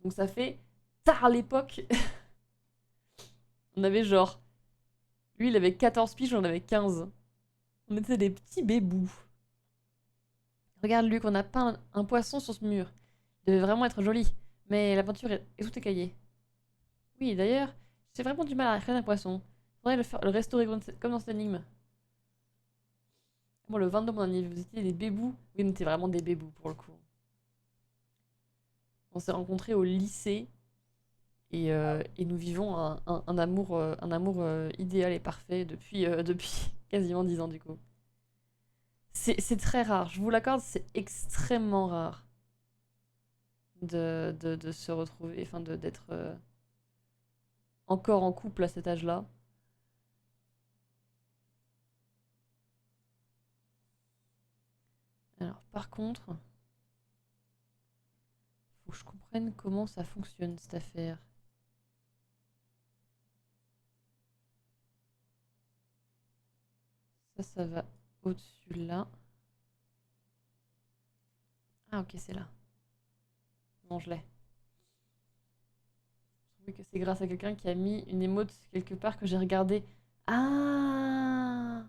Donc ça fait tard à l'époque. On avait genre... Lui, il avait 14 piges, j'en avais 15. On était des petits bébous. Regarde, Luc, on a peint un poisson sur ce mur. Il devait vraiment être joli. Mais la peinture est tout écaillée. Oui, d'ailleurs, j'ai vraiment du mal à reconnaître un poisson. Faudrait le restaurer comme dans cette énigme. Bon, le 22, mon anniversaire, vous étiez des bébous. Oui, on était vraiment des bébous pour le coup. On s'est rencontrés au lycée. Et nous vivons un amour idéal et parfait depuis quasiment 10 ans du coup. C'est très rare, je vous l'accorde, c'est extrêmement rare de se retrouver, enfin d'être encore en couple à cet âge-là. Alors par contre, faut que je comprenne comment ça fonctionne cette affaire. Ça va au-dessus là. Ah ok, c'est là. Bon, je l'ai. Je trouvais que c'est grâce à quelqu'un qui a mis une émote quelque part que j'ai regardé. Ah!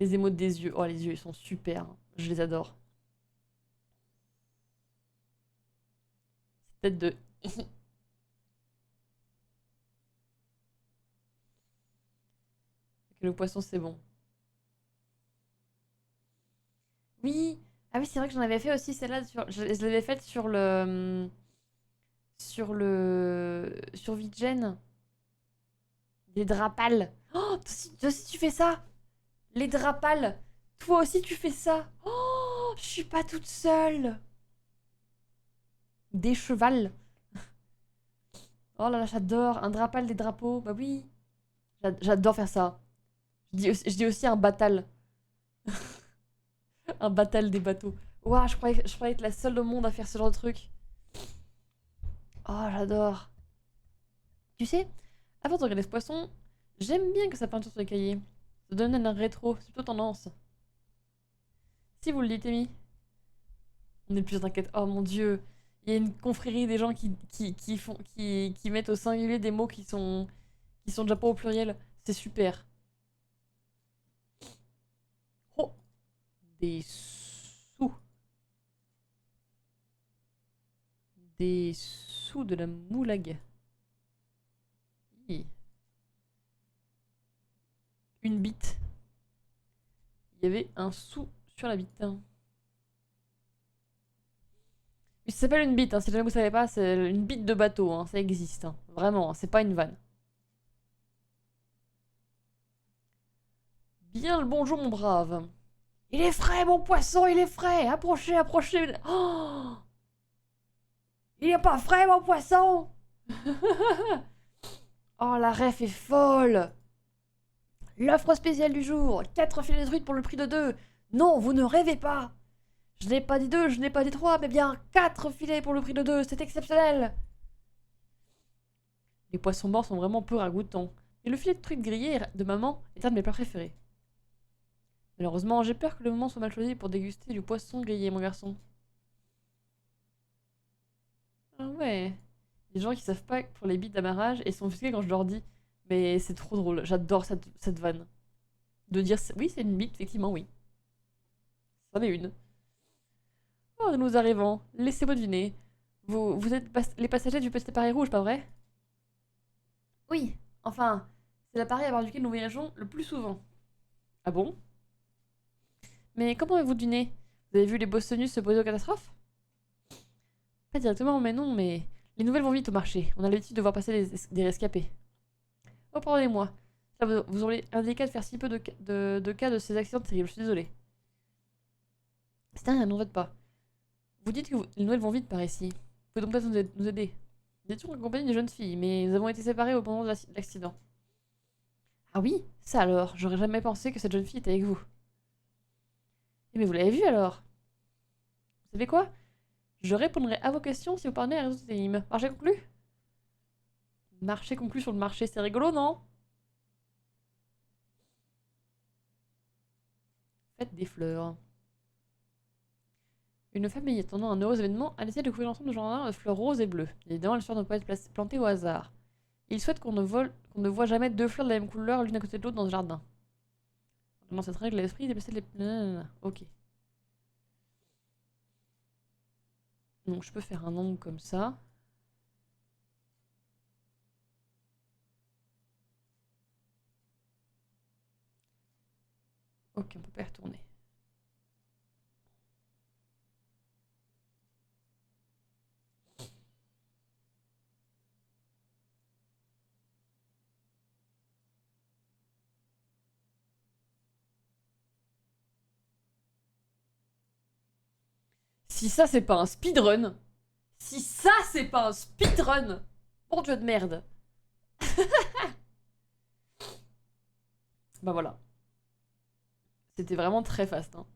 Les émotes des yeux. Oh, les yeux, ils sont super. Je les adore. Tête de... Le poisson, c'est bon. Oui! Ah oui, c'est vrai que j'en avais fait aussi celle-là. Je l'avais faite sur le... Sur Vidgen. Des drapales. Oh, toi aussi, tu fais ça! Les drapales! Toi aussi, tu fais ça! Oh, je suis pas toute seule! Des chevals. Oh là là, j'adore. Un drapal, des drapeaux. Bah oui. J'adore faire ça. Je dis aussi un batal. Un batal des bateaux. Ouah, je croyais être la seule au monde à faire ce genre de truc. Oh, j'adore. Tu sais, avant de regarder ce poisson, j'aime bien que sa peinture soit écaillée. Ça donne un air rétro, c'est plutôt tendance. Si vous le dites, Amy. On est plus inquiète. Oh mon dieu. Il y a une confrérie des gens qui mettent au singulier des mots qui sont déjà pas au pluriel. C'est super. Oh, des sous. Des sous de la moulague. Hi. Une bite. Il y avait un sou sur la bite. Mais ça s'appelle une bite, hein, si jamais vous savez pas, c'est une bite de bateau, hein, ça existe. Hein. Vraiment, c'est pas une vanne. Bien le bonjour, mon brave. Il est frais, mon poisson, il est frais. Approchez, approchez. Oh, il est pas frais, mon poisson. Oh, la ref est folle. L'offre spéciale du jour. 4 filets de truite pour le prix de 2. Non, vous ne rêvez pas. Je n'ai pas dit 2, je n'ai pas dit 3, mais bien 4 filets pour le prix de 2. C'est exceptionnel. Les poissons morts sont vraiment peu ragoûtants. Et le filet de truite grillé de maman est un de mes plats préférés. Malheureusement, j'ai peur que le moment soit mal choisi pour déguster du poisson grillé, mon garçon. Ah ouais. Des gens qui savent pas pour les bites d'amarrage et sont offusqués quand je leur dis. Mais c'est trop drôle, j'adore cette vanne. De dire oui, c'est une bite, effectivement, oui. C'en est une. Oh, nous arrivons. Laissez-moi deviner. Vous êtes les passagers du petit appareil rouge, pas vrai? Oui. Enfin, c'est l'appareil à bord duquel nous voyageons le plus souvent. Ah bon? Mais comment avez-vous deviné? Vous avez vu les Bostonius se poser aux catastrophes? Pas directement, mais non, mais... Les nouvelles vont vite au marché. On a l'habitude de voir passer des rescapés. Oh, pardonnez-moi. Vous auriez indiqué de faire si peu de cas de ces accidents terribles. Je suis désolée. C'est un, non, en fait pas. Vous dites que les nouvelles vont vite par ici. Vous pouvez donc peut-être nous aider. Vous êtes toujours accompagné d'une jeune fille, mais nous avons été séparés au moment de l'accident. Ah oui, ça alors, j'aurais jamais pensé que cette jeune fille était avec vous. Eh mais vous l'avez vue alors? Vous savez quoi? Je répondrai à vos questions si vous parvenez à résoudre cette énigme. Marché conclu? Marché conclu sur le marché, c'est rigolo, non? Fête des fleurs. Une famille attendant un heureux événement a décidé de couvrir l'ensemble du jardin de fleurs roses et bleues. Évidemment, les fleurs ne peuvent pas être plantées au hasard. Ils souhaitent qu'on ne voit jamais deux fleurs de la même couleur l'une à côté de l'autre dans le jardin. Dans cette règle, l'esprit déplacer les... Ok. Donc je peux faire un nombre comme ça. Ok, on peut pas y retourner. Si ça c'est pas un speedrun. Si ça c'est pas un speedrun. Bon dieu de merde. Bah voilà. C'était vraiment très fast. Hein.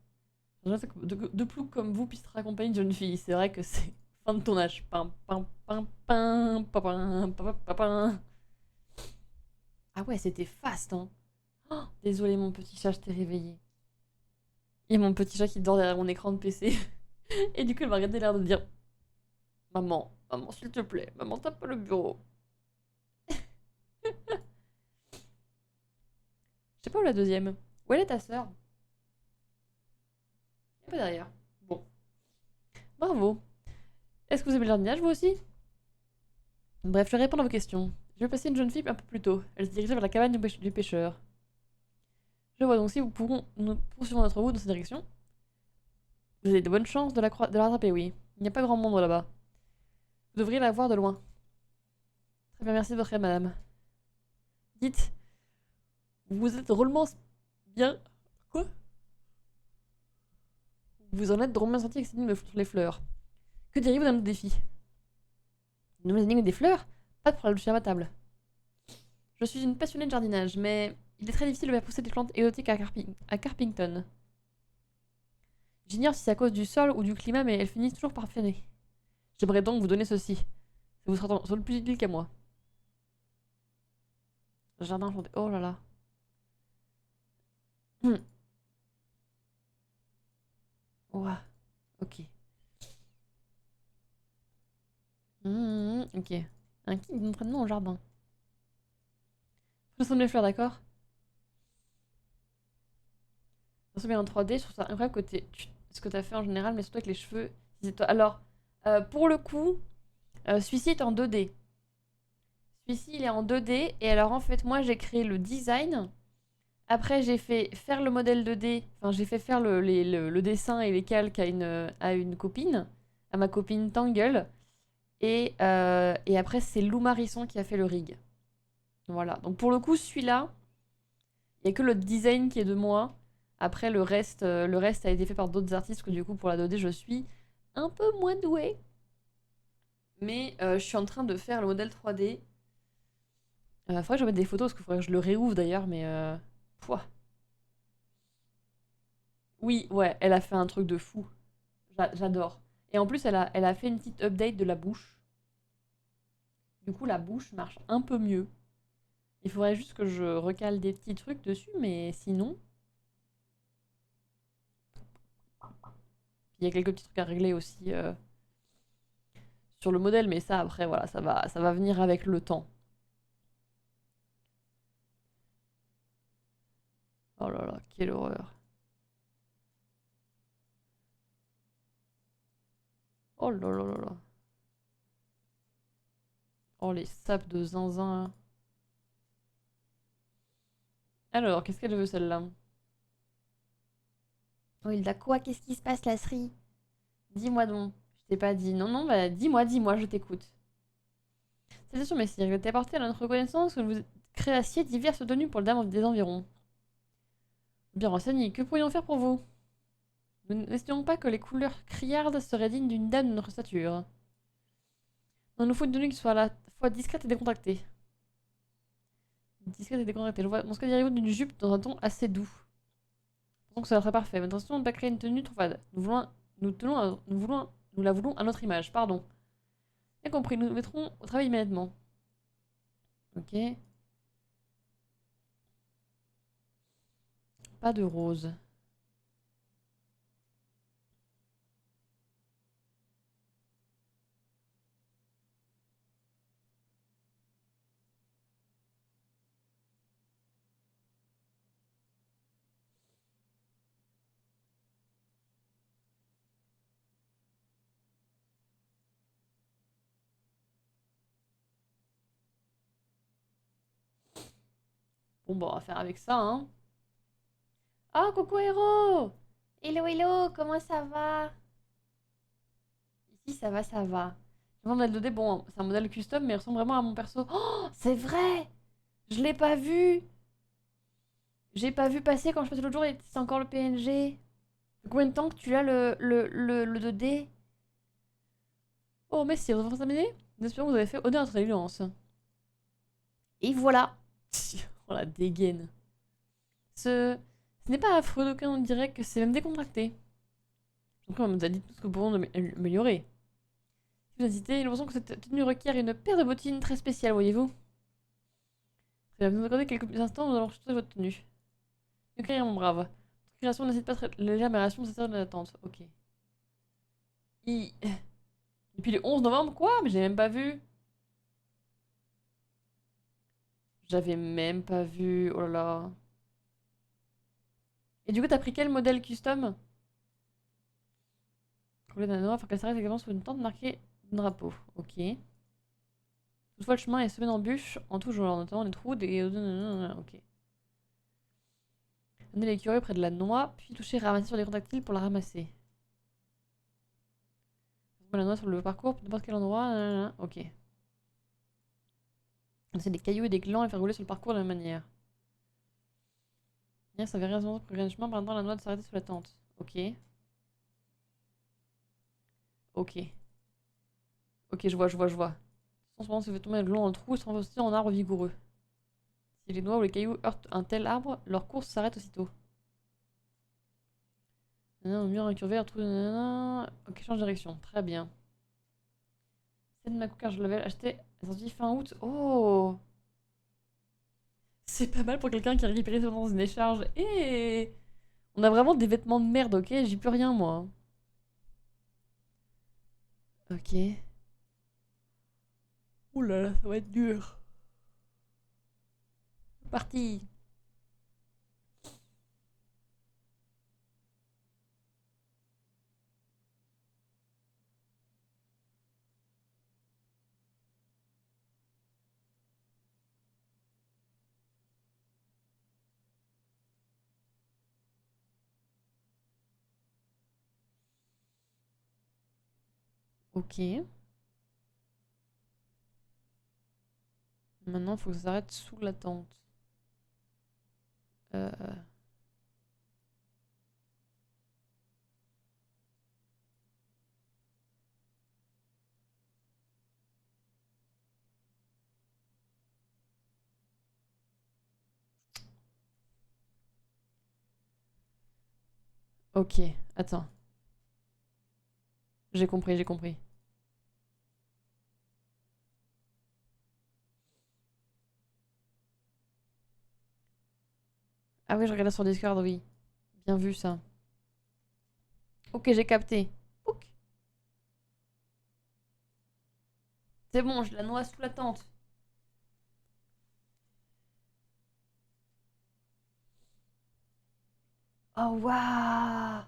De plus comme vous puisse raccompagner une jeune fille. C'est vrai que c'est fin de tournage. Pam, pam, pam, pam, pam, pam, pam, pam, pam. Ah ouais, c'était fast. Hein. Oh, désolé mon petit chat, je t'ai réveillé. Et mon petit chat qui dort derrière mon écran de PC. Et du coup, il m'a regardé l'air de dire Maman, maman, s'il te plaît, maman, tape pas le bureau. Je sais pas où la deuxième. Où elle est ta sœur? Elle est pas derrière. Bon. Bravo. Est-ce que vous aimez le jardinage, vous aussi? Bref, je vais répondre à vos questions. Je vais passer une jeune fille un peu plus tôt. Elle se dirigeait vers la cabane du pêcheur. Je vois donc si nous poursuivons notre route dans cette direction. Vous avez de bonnes chances de la rattraper, oui. Il n'y a pas grand monde là-bas. Vous devriez la voir de loin. Très bien, merci de votre aide, madame. Dites, vous êtes drôlement bien... Quoi? Vous en êtes drôlement sorti avec cette énigme sur les fleurs. Que diriez-vous d'un autre défi? Une nouvelle énigme des fleurs? Pas de problème, je suis à ma table. Je suis une passionnée de jardinage, mais il est très difficile de faire pousser des plantes exotiques à Carpington. J'ignore si c'est à cause du sol ou du climat, mais elles finissent toujours par faner. J'aimerais donc vous donner ceci. Ça vous sera sans doute plus utile qu'à moi. Jardin enchanté. Oh là là. Ouah. Ok. Ok. Un kit d'entraînement au jardin. Je les fleurs, d'accord? Ça bien en 3D, je trouve ça incroyable ce que tu as fait en général, mais surtout avec les cheveux. Alors, pour le coup, celui-ci est en 2D. Celui-ci, il est en 2D. Et alors, en fait, moi, j'ai créé le design. Après, j'ai fait faire le modèle 2D. Enfin, j'ai fait faire le dessin et les calques à une copine. À ma copine Tangle. Et après, c'est Lou Marisson qui a fait le rig. Voilà. Donc, pour le coup, celui-là, il n'y a que le design qui est de moi. Après, le reste a été fait par d'autres artistes. Que du coup, pour la 2D, je suis un peu moins douée. Mais je suis en train de faire le modèle 3D. Faudrait que je mette des photos, parce qu'il faudrait que je le réouvre d'ailleurs, mais... Pouah. Oui, ouais, elle a fait un truc de fou. J'adore. Et en plus, elle a fait une petite update de la bouche. Du coup, la bouche marche un peu mieux. Il faudrait juste que je recale des petits trucs dessus, mais sinon... Il y a quelques petits trucs à régler aussi sur le modèle, mais ça, après, voilà, ça va venir avec le temps. Oh là là, quelle horreur. Oh là là là là. Oh, les sapes de zinzin. Alors, qu'est-ce qu'elle veut, celle-là? Oh, il a quoi? Qu'est-ce qui se passe, la Sri? Dis-moi donc. Je t'ai pas dit. Non, non, bah dis-moi, je t'écoute. C'est sûr, messire, je t'ai apporté à notre reconnaissance que vous créassiez diverses tenues pour le dame des environs. Bien renseigné, que pourrions-nous faire pour vous? Nous n'estimons pas que les couleurs criardes seraient dignes d'une dame de notre stature. Il nous faut une tenue qui soit à la fois discrète et décontractée. Discrète et décontractée. Je vois. Dans ce cas, direz-vous d'une jupe dans un ton assez doux. Donc ça serait parfait. Mais attention de ne pas créer une tenue trop fade. Nous la voulons à notre image. Pardon. Bien compris. Nous nous mettrons au travail immédiatement. Ok. Pas de rose. Bon, bon, on va faire avec ça, hein. Oh, coucou héros! Hello, hello, comment ça va? Ici, ça va, ça va. Le modèle 2D, bon, c'est un modèle custom, mais il ressemble vraiment à mon perso. Oh, c'est vrai! Je l'ai pas vu! J'ai pas vu passer quand je passais l'autre jour et c'est encore le PNG. Combien de temps que tu as le 2D? Oh, mais si, vous avez terminé? Nous espérons que vous avez fait honneur à notre alliance. Et voilà! Oh la dégaine. Ce n'est pas affreux, d'aucuns on dirait que c'est même décontracté. Donc on nous a dit tout ce que nous pouvons améliorer. Si vous hésitez, nous pensons que cette tenue requiert une paire de bottines très spéciales, voyez-vous. Très bien, vous nous accordez quelques instants, nous allons chuter votre tenue. Ok, mon brave. Votre création n'hésite pas à être légère, mais réaction nécessaire de l'attente. Ok. Depuis le 11 novembre, quoi? Mais j'ai même pas vu. J'avais même pas vu. Oh là là. Et du coup, t'as pris quel modèle custom? Rouler d'un noir, faut qu'elle s'arrête également sur une tente marquée drapeau. Ok. Toutefois, le chemin est semé d'embûches en tout genre, notamment des trous, des... Ok. Amener l'écureuil près de la noix, puis toucher et ramasser sur l'écran tactile pour la ramasser. La noix sur le parcours, n'importe quel endroit. Ok. C'est des cailloux et des glands et faire rouler sur le parcours de la même manière. Bien, ça verrait raisonnable pour le chemin, par exemple, la noix de s'arrêter sous la tente. Ok. Ok. Ok, je vois, je vois, je vois. En ce moment, se fait tomber le long dans le trou et se transforme en arbre vigoureux. Si les noix ou les cailloux heurtent un tel arbre, leur course s'arrête aussitôt. Un mur incurvé, un trou. Ok, change de direction. Très bien. C'est de ma car je l'avais acheté à sortie fin août. Oh! C'est pas mal pour quelqu'un qui a récupéré ça dans une décharge. Et on a vraiment des vêtements de merde, ok? J'y peux rien, moi. Ok. Ouh là là, ça va être dur. C'est parti. Ok. Maintenant, il faut que ça s'arrête sous la tente. Euh... Ok, attends. J'ai compris, j'ai compris. Ah oui, je regardais sur Discord, oui. Bien vu ça. Ok, j'ai capté. Ok. C'est bon, je la noie sous la tente. Oh waouh!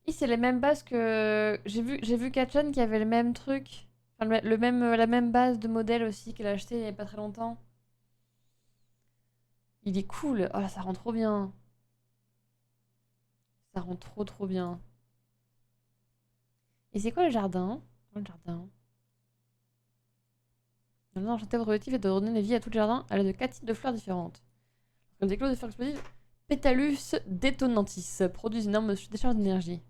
Oui, c'est les mêmes bases que j'ai vu Kachan qui avait le même truc, enfin le même la même base de modèle aussi qu'elle a acheté il y a pas très longtemps. Il est cool. Oh là, ça rend trop bien. Ça rend trop trop bien. Et c'est quoi le jardin? Le jardin. Le jardin enchanté votre objectif est de donner vie à tout le jardin à l'aide de 4 types de fleurs différentes. Comme des clauses de fleurs explosives Pétalus détonantis produisent une énorme décharge d'énergie.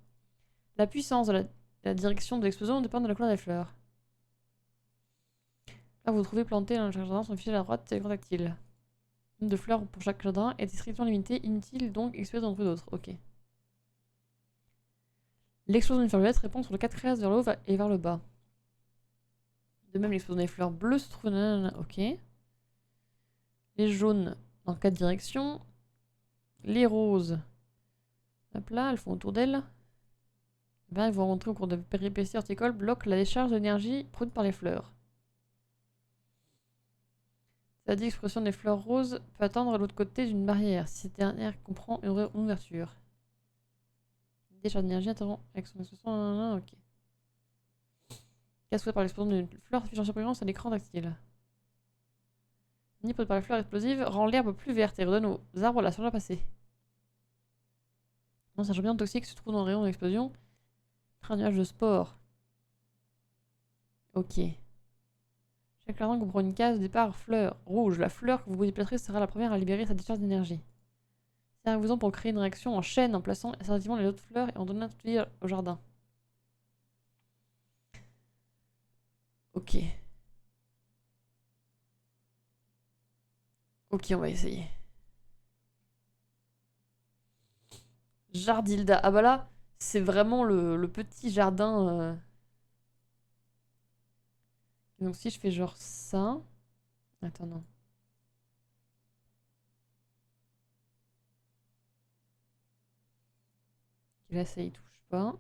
La puissance de la direction de l'explosion dépend de la couleur des fleurs. Là, vous trouvez planté dans le jardin sont affichés à la droite l'écran tactile. Le nombre de fleurs pour chaque jardin est strictement limité, inutile donc exploser d'en trouver d'autres. Ok. L'explosion d'une fleur violette répond sur le 4 cases vers le haut et vers le bas. De même, l'explosion des fleurs bleues se trouve... Ok. Les jaunes dans 4 directions. Les roses. Hop là, elles font autour d'elles. Ben, elles vont rentrer au cours de péripéties horticoles, bloquent la décharge d'énergie produite par les fleurs. Ça dit l'expression des fleurs roses peut attendre à l'autre côté d'une barrière, si cette dernière comprend une ouverture. Une décharge d'énergie interrompt avec son expression... Ok. Casse par l'explosion d'une fleur affichant surbrillance à l'écran tactile. Ni produite par les fleurs explosives rend l'herbe plus verte et redonne aux arbres la chaleur passée. Non, c'est un champignon toxique se trouve dans le rayon de l'explosion. Un nuage de spores. Ok. Chaque jardin comprend une case de départ fleur rouge. La fleur que vous déplacerez sera la première à libérer sa décharge d'énergie. Servez-vous-en pour créer une réaction en chaîne en plaçant assertivement les autres fleurs et en donnant tout au jardin. Ok. Ok, on va essayer. Jardilda. Ah bah là, c'est vraiment le petit jardin. Donc si je fais genre ça... Attends, non. Là, ça y touche pas.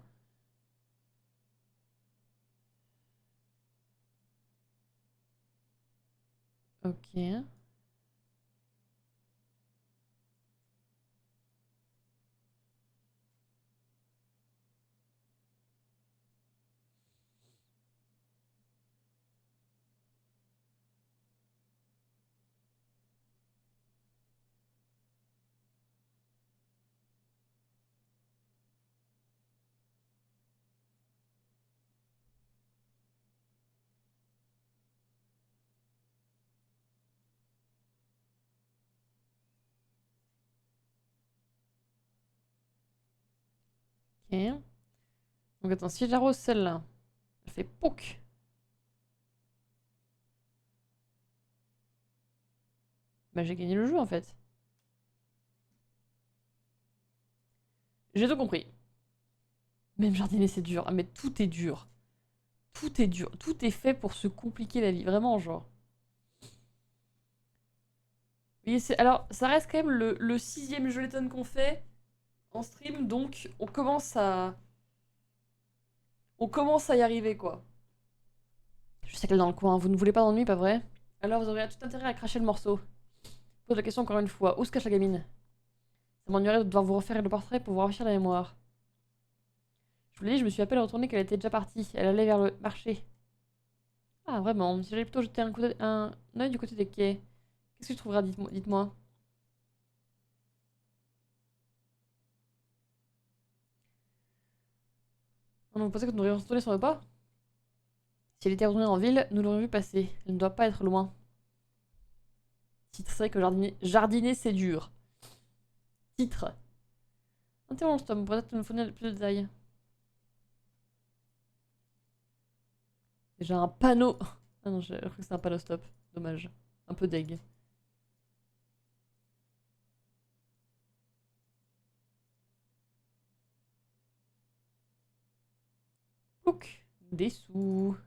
Ok. Ok. Donc attends, si j'arrose celle-là, elle fait POC. Bah j'ai gagné le jeu en fait. J'ai tout compris. Même jardiner c'est dur. Ah mais tout est dur. Tout est dur. Tout est fait pour se compliquer la vie. Vraiment genre. Oui, alors ça reste quand même le 6ème jeu letton qu'on fait en stream. Donc on commence à... On commence à y arriver quoi. Je sais qu'elle est dans le coin. Vous ne voulez pas d'ennui, pas vrai? Alors vous aurez tout intérêt à cracher le morceau. Pose la question encore une fois. Où se cache la gamine? Ça m'ennuierait de devoir vous refaire le portrait pour vous rafraîchir la mémoire. Je vous l'ai dit, je me suis à peine retournée qu'elle était déjà partie. Elle allait vers le marché. Ah, vraiment. Si j'allais plutôt jeter un œil du côté des quais. Qu'est-ce que tu trouveras, dites-moi. Non, vous pensez que nous devrions retourner sur le pas? Si elle était retournée en ville, nous l'aurions vu passer. Elle ne doit pas être loin. Titre, c'est vrai que jardiner c'est dur. Titre. Interromps, Tom, peut-être nous fournir plus de détails. Déjà un panneau. Ah non, j'ai cru que c'était un panneau stop. Dommage. Un peu deg. Plouc. Des sous.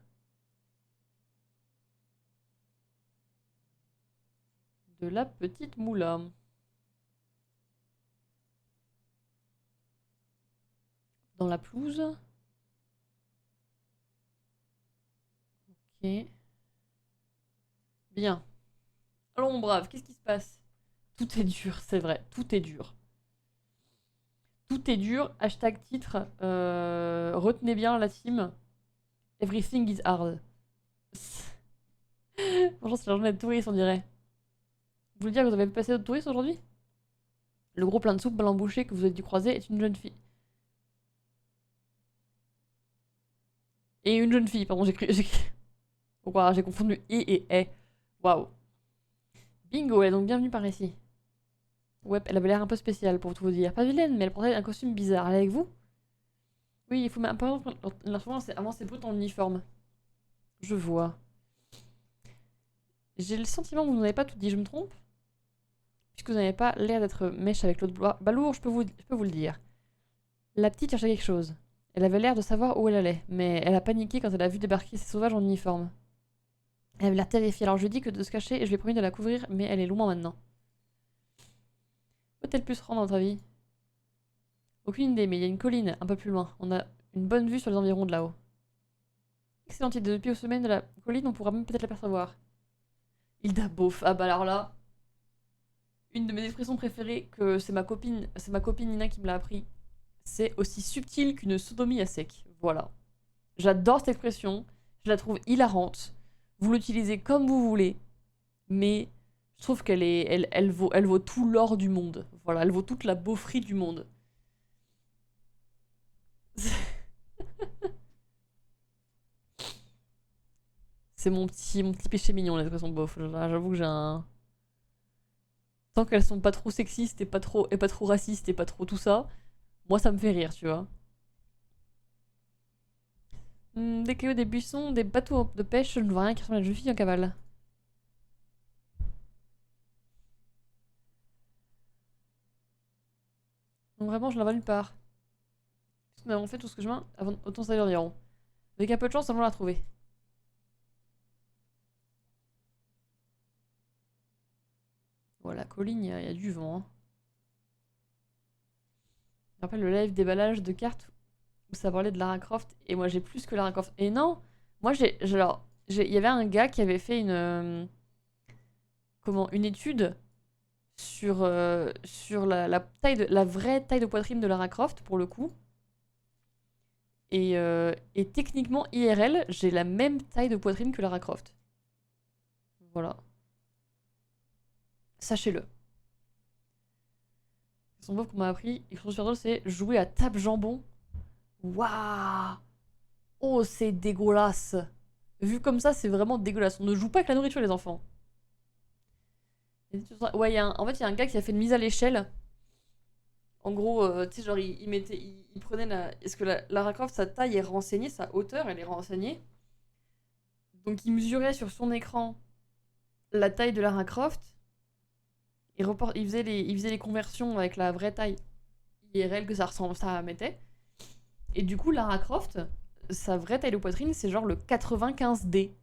De la petite moula. Dans la pelouse. Ok. Bien. Alors mon brave, qu'est-ce qui se passe? Tout est dur, c'est vrai. Tout est dur. Tout est dur. Hashtag titre. Retenez bien la team. Everything is hard. Franchement, c'est la journée de touristes, on dirait. Vous voulez dire que vous avez passé d'autres touristes aujourd'hui? Le gros plein de soupe mal embouché que vous avez dû croiser est une jeune fille. Et une jeune fille, pardon, Wow, j'ai confondu et. Waouh. Bingo, elle est donc bienvenue par ici. Ouais, elle avait l'air un peu spéciale pour tout vous dire. Pas vilaine, mais elle portait un costume bizarre. Elle est avec vous? Oui, il faut un peu avant ses brutes en uniforme. Je vois. J'ai le sentiment que vous n'avez pas tout dit, je me trompe? Puisque vous n'avez pas l'air d'être mèche avec l'autre balourd, je peux vous le dire. La petite cherchait quelque chose. Elle avait l'air de savoir où elle allait, mais elle a paniqué quand elle a vu débarquer ces sauvages en uniforme. Elle avait l'air terrifiée, alors je lui ai dit que de se cacher et je lui ai promis de la couvrir, mais elle est loin maintenant. Où est-elle pu se rendre, à votre avis? Aucune idée, mais il y a une colline un peu plus loin. On a une bonne vue sur les environs de là-haut. Excellente idée, depuis au sommet de la colline, on pourra même peut-être l'apercevoir. Hilda Beauf, ah bah alors là, une de mes expressions préférées, que c'est ma copine Nina qui me l'a appris. C'est aussi subtil qu'une sodomie à sec. Voilà. J'adore cette expression, je la trouve hilarante. Vous l'utilisez comme vous voulez, mais je trouve elle vaut tout l'or du monde. Voilà, elle vaut toute la beaufrie du monde. C'est mon petit péché mignon, l'expression beauf. J'avoue que j'ai un... Tant qu'elles sont pas trop sexistes et pas trop racistes et pas trop tout ça, moi ça me fait rire, tu vois. Des cailloux, des buissons, des bateaux de pêche, je ne vois rien qui ressemble à une jeune fille en cavale. Donc vraiment, je la vois nulle part. Nous avons fait tout ce que je veux avant autant ça environ. Avec un peu de chance, on va la trouver. Voilà, la colline, il y a du vent. Hein. Je rappelle le live déballage de cartes où ça parlait de Lara Croft. Et moi, j'ai plus que Lara Croft. Et non, moi, il y avait un gars qui avait fait une étude sur la vraie taille de poitrine de Lara Croft, pour le coup. Et techniquement, IRL, j'ai la même taille de poitrine que Lara Croft. Voilà. Sachez-le. Son beau qu'on m'a appris, et que je trouve super drôle, c'est jouer à tape jambon. Waouh! Oh, c'est dégueulasse! Vu comme ça, c'est vraiment dégueulasse. On ne joue pas avec la nourriture, les enfants. Ouais, en fait, il y a un gars qui a fait une mise à l'échelle. En gros, tu sais, genre, il prenait la. Est-ce que Lara Croft, sa taille est renseignée, sa hauteur, elle est renseignée. Donc, il mesurait sur son écran la taille de Lara Croft. Il faisait les conversions avec la vraie taille IRL que ça mettait. Et du coup, Lara Croft, sa vraie taille de poitrine, c'est genre le 95D.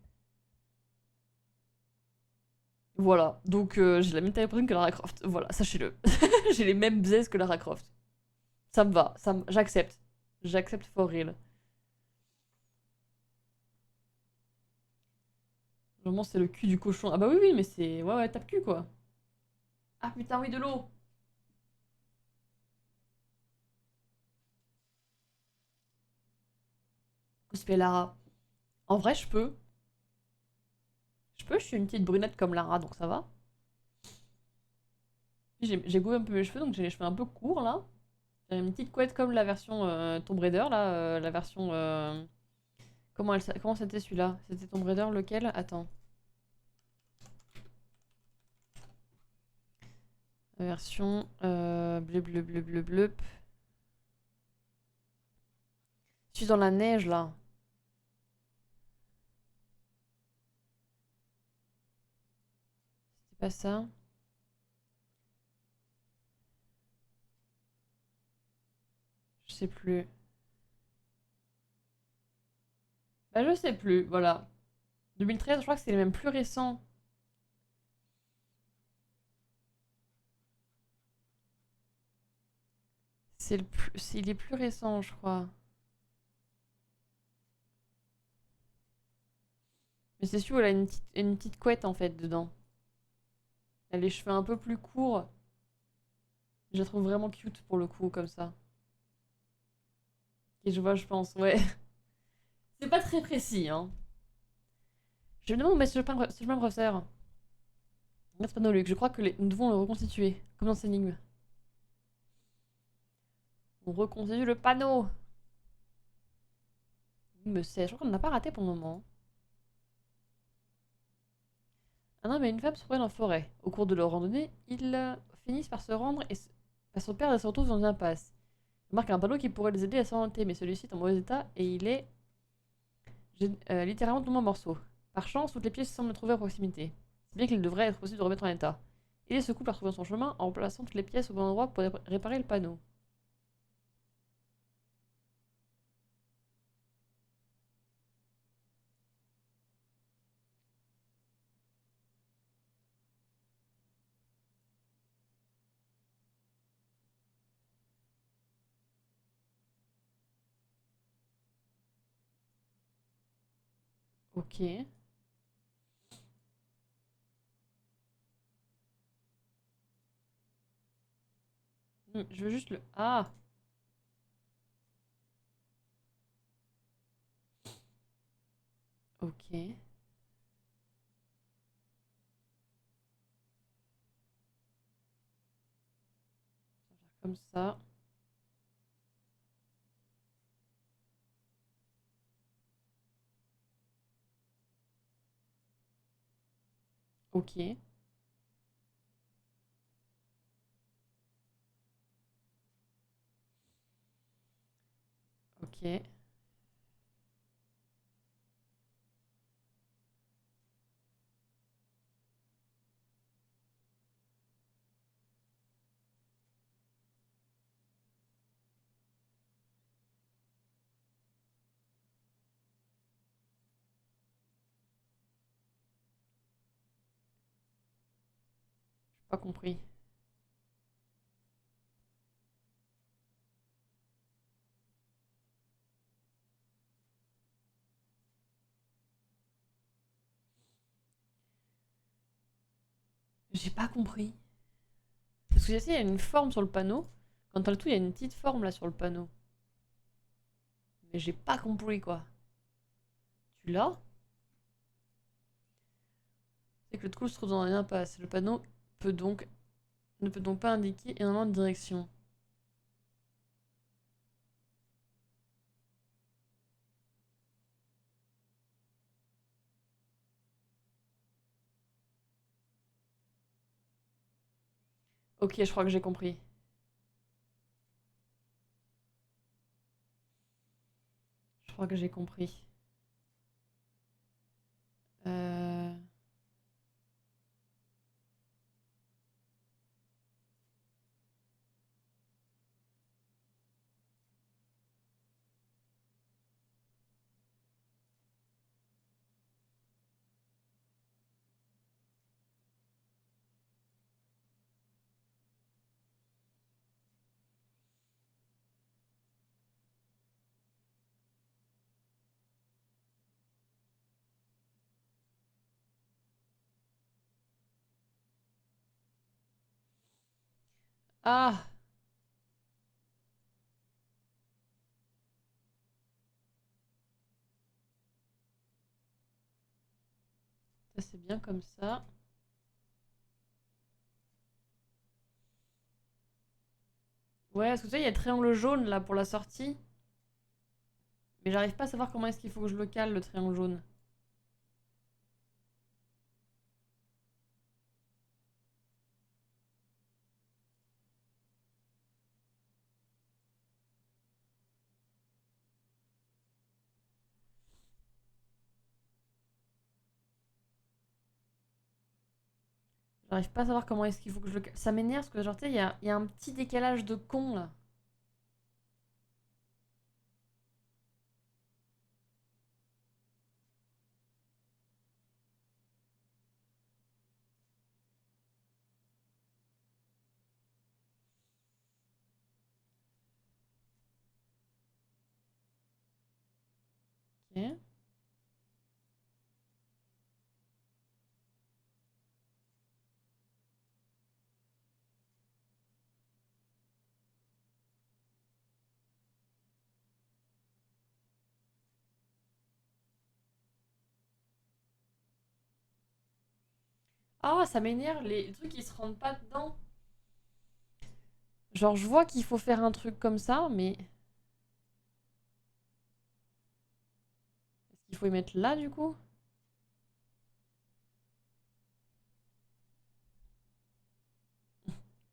Voilà, donc j'ai la même taille de poitrine que Lara Croft. Voilà, sachez-le. J'ai les mêmes bzaises que Lara Croft. Ça me va, j'accepte. J'accepte for real. Normalement, c'est le cul du cochon. Ah bah oui, oui, mais c'est... Ouais, tape cul, quoi. Ah putain, oui, de l'eau. Cosplay Lara. En vrai, je peux. Je suis une petite brunette comme Lara, donc ça va. J'ai goûté un peu mes cheveux, donc j'ai les cheveux un peu courts, là. J'ai une petite couette comme la version Tomb Raider, là. La version... Comment c'était celui-là? C'était Tomb Raider, lequel? Attends. La version... bleu, bleu, bleu, bleu, bleu. Je suis dans la neige, là. C'est pas ça. Je sais plus. Bah, je sais plus, voilà. 2013, je crois que c'est même plus récent. Il est plus récent, je crois. Mais c'est sûr, elle a une petite couette, en fait, dedans. Elle a les cheveux un peu plus courts. Je la trouve vraiment cute, pour le coup, comme ça. Et je vois, je pense, ouais. C'est pas très précis, hein. Je me demande mais si je peux me refaire. Reste pas Luc, je crois que nous devons le reconstituer, comme dans cette énigme. On reconstitue le panneau. Mais je crois qu'on n'a pas raté pour le moment. Un homme et une femme se promènent en forêt. Au cours de leur randonnée, il fait finissent par se rendre et par se perdre et se retrouvent dans une impasse. Ils remarquent un panneau qui pourrait les aider à s'orienter, mais celui-ci est en mauvais état et il est littéralement tombé en morceaux. Par chance, toutes les pièces semblent trouver à proximité. C'est bien qu'il devrait être possible de remettre en état. Et ce couple a retrouvé son chemin en plaçant toutes les pièces au bon endroit pour réparer le panneau. Ok. Je veux juste le... Ah! Ok. Comme ça. Ok. Ok. Pas compris. J'ai pas compris. Parce que il y a une forme sur le panneau. Quand on le tout, il y a une petite forme là sur le panneau. Mais j'ai pas compris quoi. Tu l'as? C'est que le trou se trouve dans une impasse. Le panneau ne peut donc pas indiquer énormément de direction. Ok, je crois que j'ai compris. Je crois que j'ai compris. Euh... Ah! Ça c'est bien comme ça. Ouais, parce que tu sais, il y a le triangle jaune là pour la sortie. Mais j'arrive pas à savoir comment est-ce qu'il faut que je le cale, le triangle jaune. J'arrive pas à savoir comment est-ce qu'il faut que je le cale. Ça m'énerve parce que genre, tu sais, il y a un petit décalage de con là. Ok. Ah, ça m'énerve les trucs qui se rendent pas dedans. Genre, je vois qu'il faut faire un truc comme ça, mais. Est-ce qu'il faut y mettre là du coup?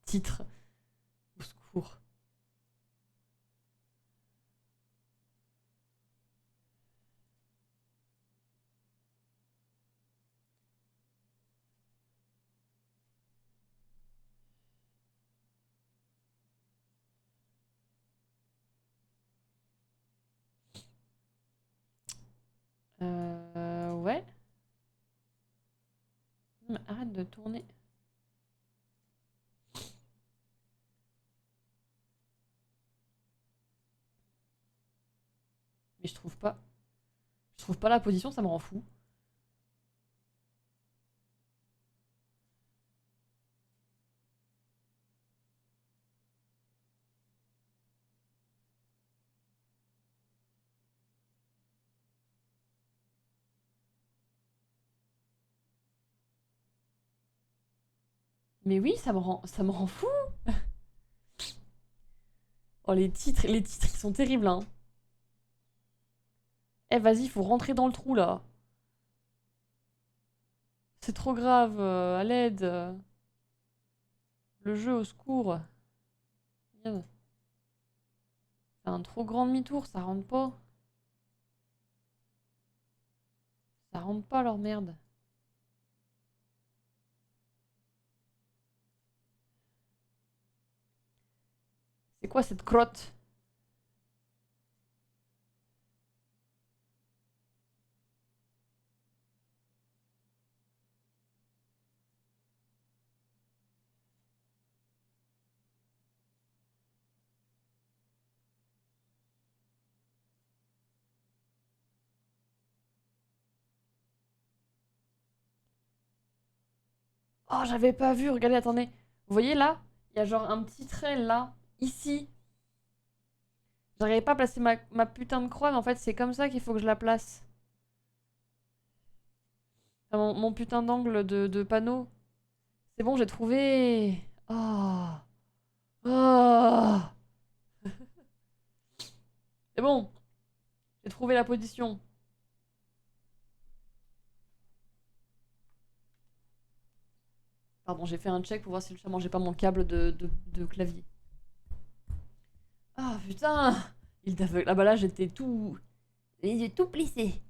Titre. Au secours. Ouais. Non, mais arrête de tourner. Mais je trouve pas. Je trouve pas la position, ça me rend fou. Mais oui, ça me rend fou. Oh, les titres, ils sont terribles, hein. Eh, vas-y, faut rentrer dans le trou, là. C'est trop grave, à l'aide. Le jeu, au secours. Merde. C'est un trop grand demi-tour, ça rentre pas. Ça rentre pas, leur merde. C'est quoi cette crotte? Oh, j'avais pas vu, regardez, attendez. Vous voyez là? Il y a genre un petit trait là, ici. J'arrivais pas à placer ma putain de croix, mais en fait, c'est comme ça qu'il faut que je la place. Enfin, mon putain d'angle de panneau. C'est bon, j'ai trouvé. Oh. Oh. C'est bon. J'ai trouvé la position. Pardon, j'ai fait un check pour voir si le chat mangeait pas mon câble de clavier. Ah putain! Il t'aveugle. Ah bah là, j'étais tout. J'ai tout plissé.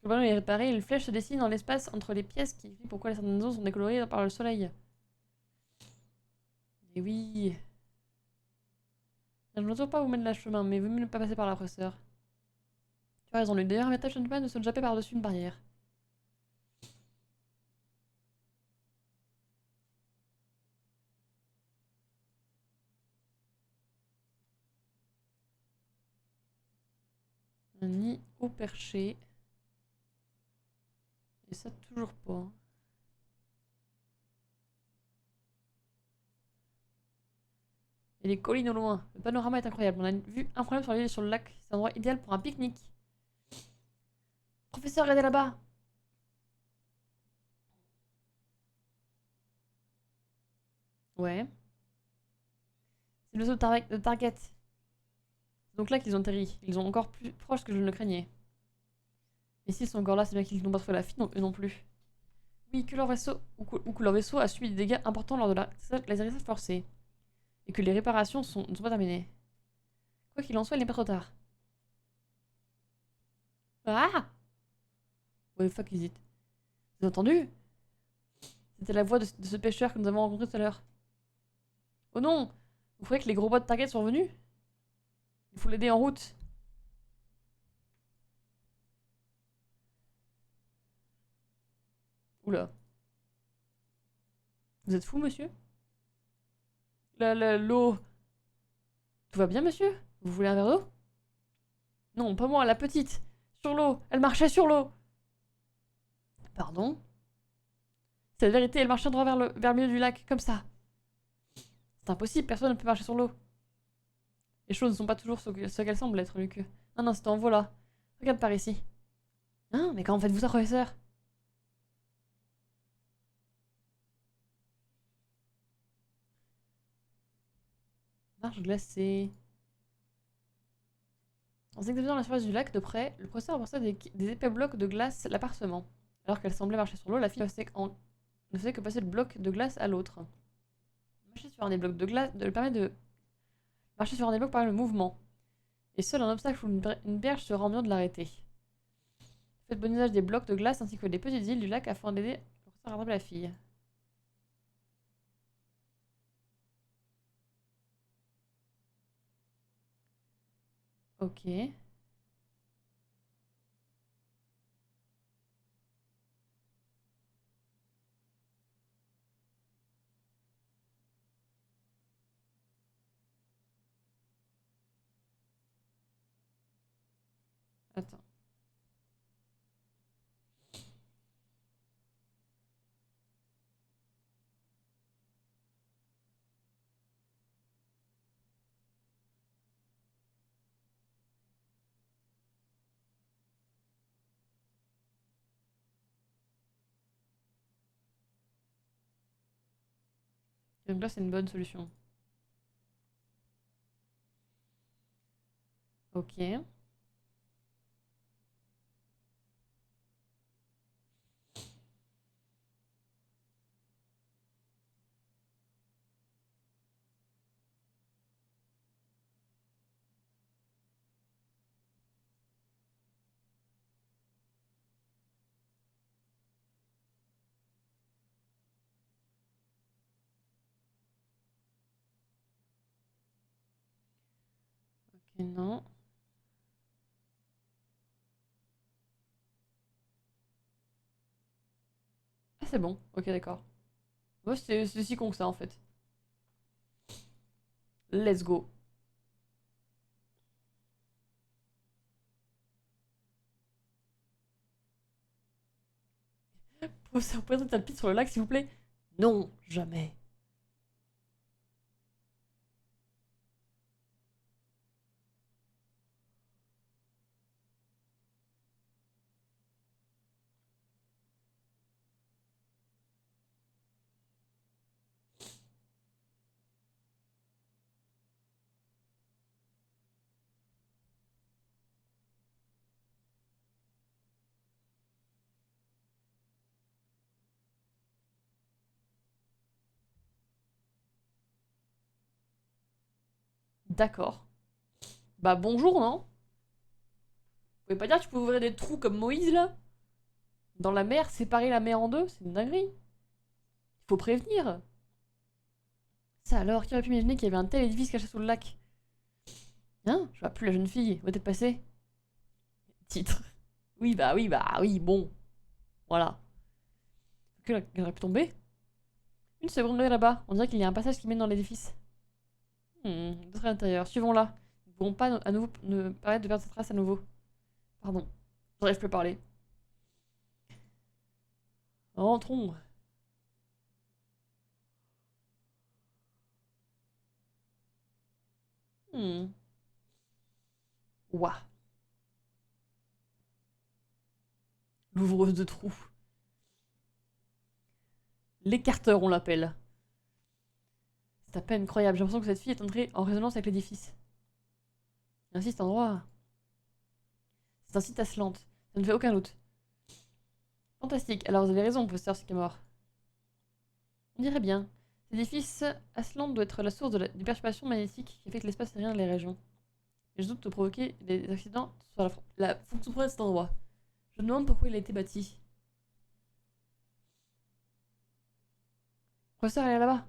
Le ballon est réparé, une flèche se dessine dans l'espace entre les pièces qui explique pourquoi certaines zones sont décolorées par le soleil. Et oui. Je ne veux pas vous mettre la chemin, mais vous ne pas passer par la professeur. Tu as raison, le meilleur avantage de ne pas se japper par-dessus une barrière. Un nid au perché. Et ça, toujours pas. Et les collines au loin. Le panorama est incroyable. On a une vue incroyable sur l'île et sur le lac. C'est un endroit idéal pour un pique-nique. Professeur, regardez là-bas. Ouais. C'est le vaisseau de Target. C'est donc là qu'ils ont atterri. Ils sont encore plus proches que je ne le craignais. Et s'ils sont encore là, c'est bien qu'ils n'ont pas trouvé la fille, non, eux non plus. Oui, que leur vaisseau, ou que leur vaisseau a subi des dégâts importants lors de l'atterrissage forcé. Et que les réparations ne sont pas terminées. Quoi qu'il en soit, il n'est pas trop tard. Ah! Ouais, fuck is it? Vous avez entendu? C'était la voix de ce pêcheur que nous avons rencontré tout à l'heure. Oh non! Vous croyez que les gros bots de Target sont venus? Il faut l'aider en route. Oula. Vous êtes fou, monsieur? L'eau. Tout va bien, monsieur? Vous voulez un verre d'eau? Non, pas moi, la petite. Sur l'eau. Elle marchait sur l'eau. Pardon? C'est la vérité, elle marchait droit vers le milieu du lac, comme ça. C'est impossible, personne ne peut marcher sur l'eau. Les choses ne sont pas toujours ce qu'elles semblent être, Luc. Un instant, voilà. Regarde par ici. Hein? Mais comment faites-vous ça, professeur? Marche glacée. En s'examinant la surface du lac de près, le professeur aperçoit des épais blocs de glace l'appartement. Alors qu'elle semblait marcher sur l'eau, la fille ne faisait que passer le bloc de glace à l'autre. Marcher sur un des blocs de glace permet de marcher sur un des blocs par le mouvement. Et seul un obstacle ou une berge sera en mesure de l'arrêter. Faites bon usage des blocs de glace ainsi que des petites îles du lac afin d'aider le professeur à rattraper la fille. Ok. Attends. Donc là, c'est une bonne solution. Ok. Ok, non. Ah, c'est bon. Ok, d'accord. Moi, c'est si con que ça, en fait. Let's go. Professeur, pouvez ta piste sur le lac, s'il vous plaît? Non, jamais. D'accord. Bah, bonjour, non? Vous pouvez pas dire que tu peux ouvrir des trous comme Moïse, là? Dans la mer, séparer la mer en deux? C'est une dinguerie. Il faut prévenir. Ça alors, qui aurait pu imaginer qu'il y avait un tel édifice caché sous le lac? Hein? Je vois plus la jeune fille. Où est-elle passée? Titre. Oui, bah oui, bon. Voilà. Elle aurait pu tomber? Une seconde, regardez là-bas. On dirait qu'il y a un passage qui mène dans l'édifice. D'autres à l'intérieur. Suivons-la. Nous ne pourrons pas à nouveau ne permettre de perdre cette trace à nouveau. Pardon. J'arrive plus à parler. Entrons. Hmm. Ouah. L'ouvreuse de trous. L'écarteur, on l'appelle. C'est à peine incroyable. J'ai l'impression que cette fille est entrée en résonance avec l'édifice. Ainsi, cet endroit. C'est un site Aslante. Ça ne fait aucun doute. Fantastique. Alors, vous avez raison, professeur Sycamore. On dirait bien. Cet édifice Aslante doit être la source des perturbations magnétiques qui affectent l'espace aérien et les régions. Et je doute de provoquer des accidents sur la fonction première de cet endroit. Je me demande pourquoi il a été bâti. Professeur, elle est là-bas.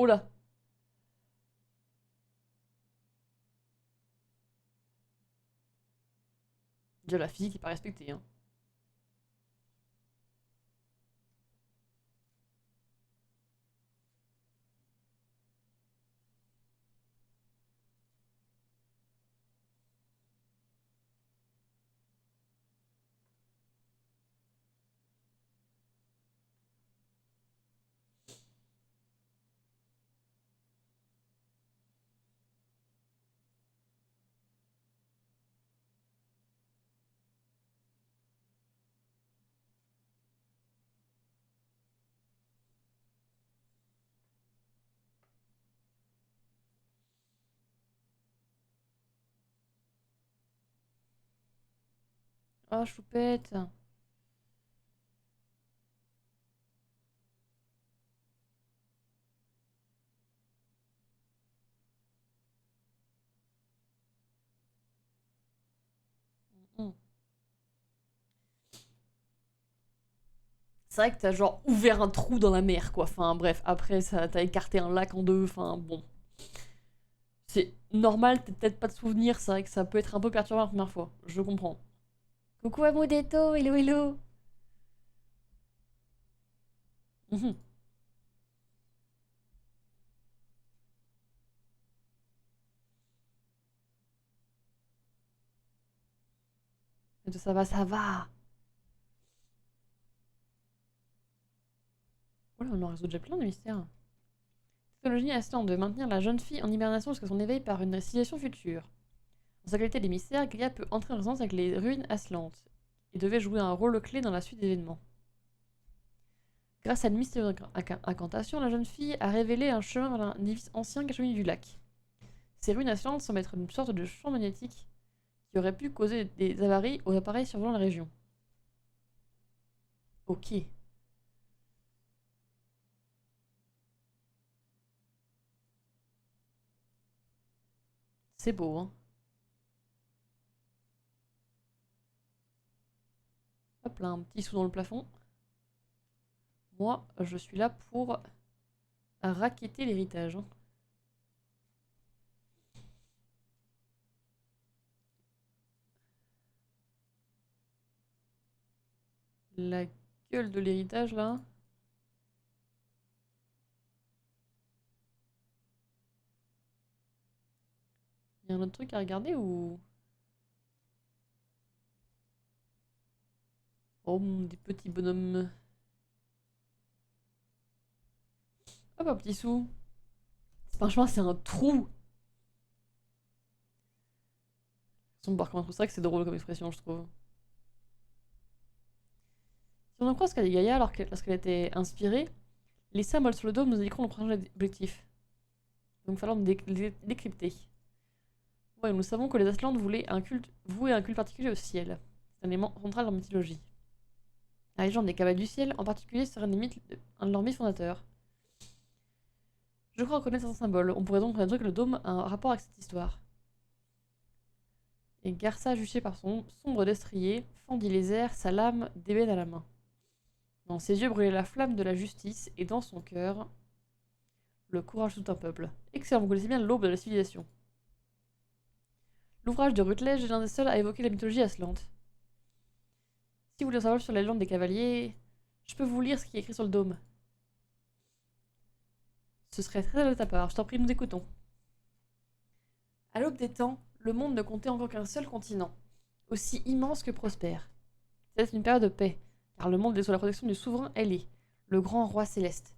Oh là. Déjà, la physique n'est pas respectée, hein. Oh, choupette. Mm. C'est vrai que t'as genre ouvert un trou dans la mer, quoi. Enfin, bref, après, ça, t'as écarté un lac en deux. Enfin, bon. C'est normal, t'as peut-être pas de souvenirs. C'est vrai que ça peut être un peu perturbant la première fois. Je comprends. Coucou Amodetto, hello hello. Mhm. Ça va, ça va. Oh là, on en résout déjà plein de mystères. Technologie Aslan de maintenir la jeune fille en hibernation jusqu'à son éveil par une civilisation future. En sa qualité d'émissaire, Gaïa peut entrer en résonance avec les ruines Aslantes et devait jouer un rôle clé dans la suite des événements. Grâce à une mystérieuse incantation, la jeune fille a révélé un chemin vers un édifice ancien caché au milieu du lac. Ces ruines Aslantes semblent être une sorte de champ magnétique qui aurait pu causer des avaries aux appareils survolant la région. Ok. C'est beau, hein. Hop là, un petit sou dans le plafond. Moi, je suis là pour racketter l'héritage, hein. La gueule de l'héritage, là. Il y a un autre truc à regarder ou... Oh, des petits bonhommes. Hop, un petit sou. Franchement, c'est un trou. Par contre, c'est vrai que c'est drôle comme expression, je trouve. Si on en croit ce qu'a dit Gaïa lorsqu'elle était inspirée, les symboles sur le dôme nous indiqueront le prochain objectif. Donc, il va falloir les décrypter. Ouais, nous savons que les Atlantes voulaient vouer un culte particulier au ciel. C'est un élément central de leur mythologie. La légende des cavaliers du ciel, en particulier, serait un de leurs mythes fondateurs. Je crois reconnaître certains symboles. On pourrait donc dire que le dôme a un rapport avec cette histoire. Et Garça, juché par son sombre destrier, fendit les airs, sa lame d'ébène à la main. Dans ses yeux brûlait la flamme de la justice, et dans son cœur, le courage de tout un peuple. Excellent, vous connaissez bien l'aube de la civilisation. L'ouvrage de Rutledge est l'un des seuls à évoquer la mythologie aslante. Si vous voulez en savoir sur la légende des cavaliers, je peux vous lire ce qui est écrit sur le dôme. Ce serait très de ta part, je t'en prie, nous écoutons. À l'aube des temps, le monde ne comptait encore qu'un seul continent, aussi immense que prospère. C'était une période de paix, car le monde est sous la protection du souverain ailé, le grand roi céleste.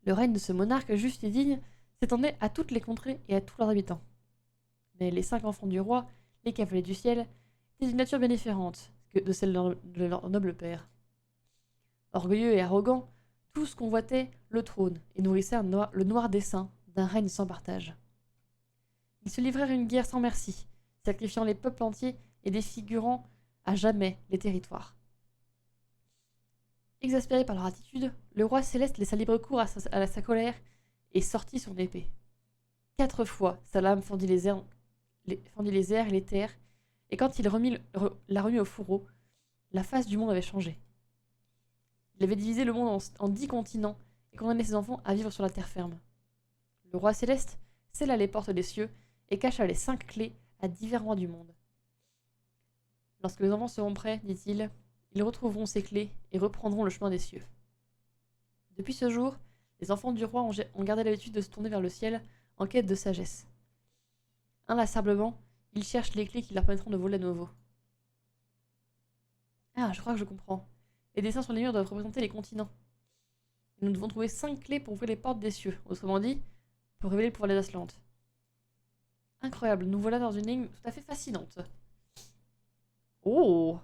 Le règne de ce monarque juste et digne s'étendait à toutes les contrées et à tous leurs habitants. Mais les 5 enfants du roi, les cavaliers du ciel, étaient d'une nature bien différente de celle de leur noble père. Orgueilleux et arrogants, tous convoitaient le trône et nourrissaient le noir dessein d'un règne sans partage. Ils se livrèrent une guerre sans merci, sacrifiant les peuples entiers et défigurant à jamais les territoires. Exaspéré par leur attitude, le roi céleste laissa libre cours à sa colère et sortit son épée. 4 fois, sa lame fendit les airs et les terres, et quand il la remit au fourreau, la face du monde avait changé. Il avait divisé le monde en 10 continents et condamner ses enfants à vivre sur la terre ferme. Le roi céleste scella les portes des cieux et cacha les 5 clés à divers rois du monde. Lorsque les enfants seront prêts, dit-il, ils retrouveront ces clés et reprendront le chemin des cieux. Depuis ce jour, les enfants du roi ont gardé l'habitude de se tourner vers le ciel en quête de sagesse. Inlassablement, ils cherchent les clés qui leur permettront de voler à nouveau. Ah, je crois que je comprends. Les dessins sur les murs doivent représenter les continents. Et nous devons trouver 5 clés pour ouvrir les portes des cieux, autrement dit, pour révéler le pouvoir des Atlantes. Incroyable, nous voilà dans une ligne tout à fait fascinante. Oh!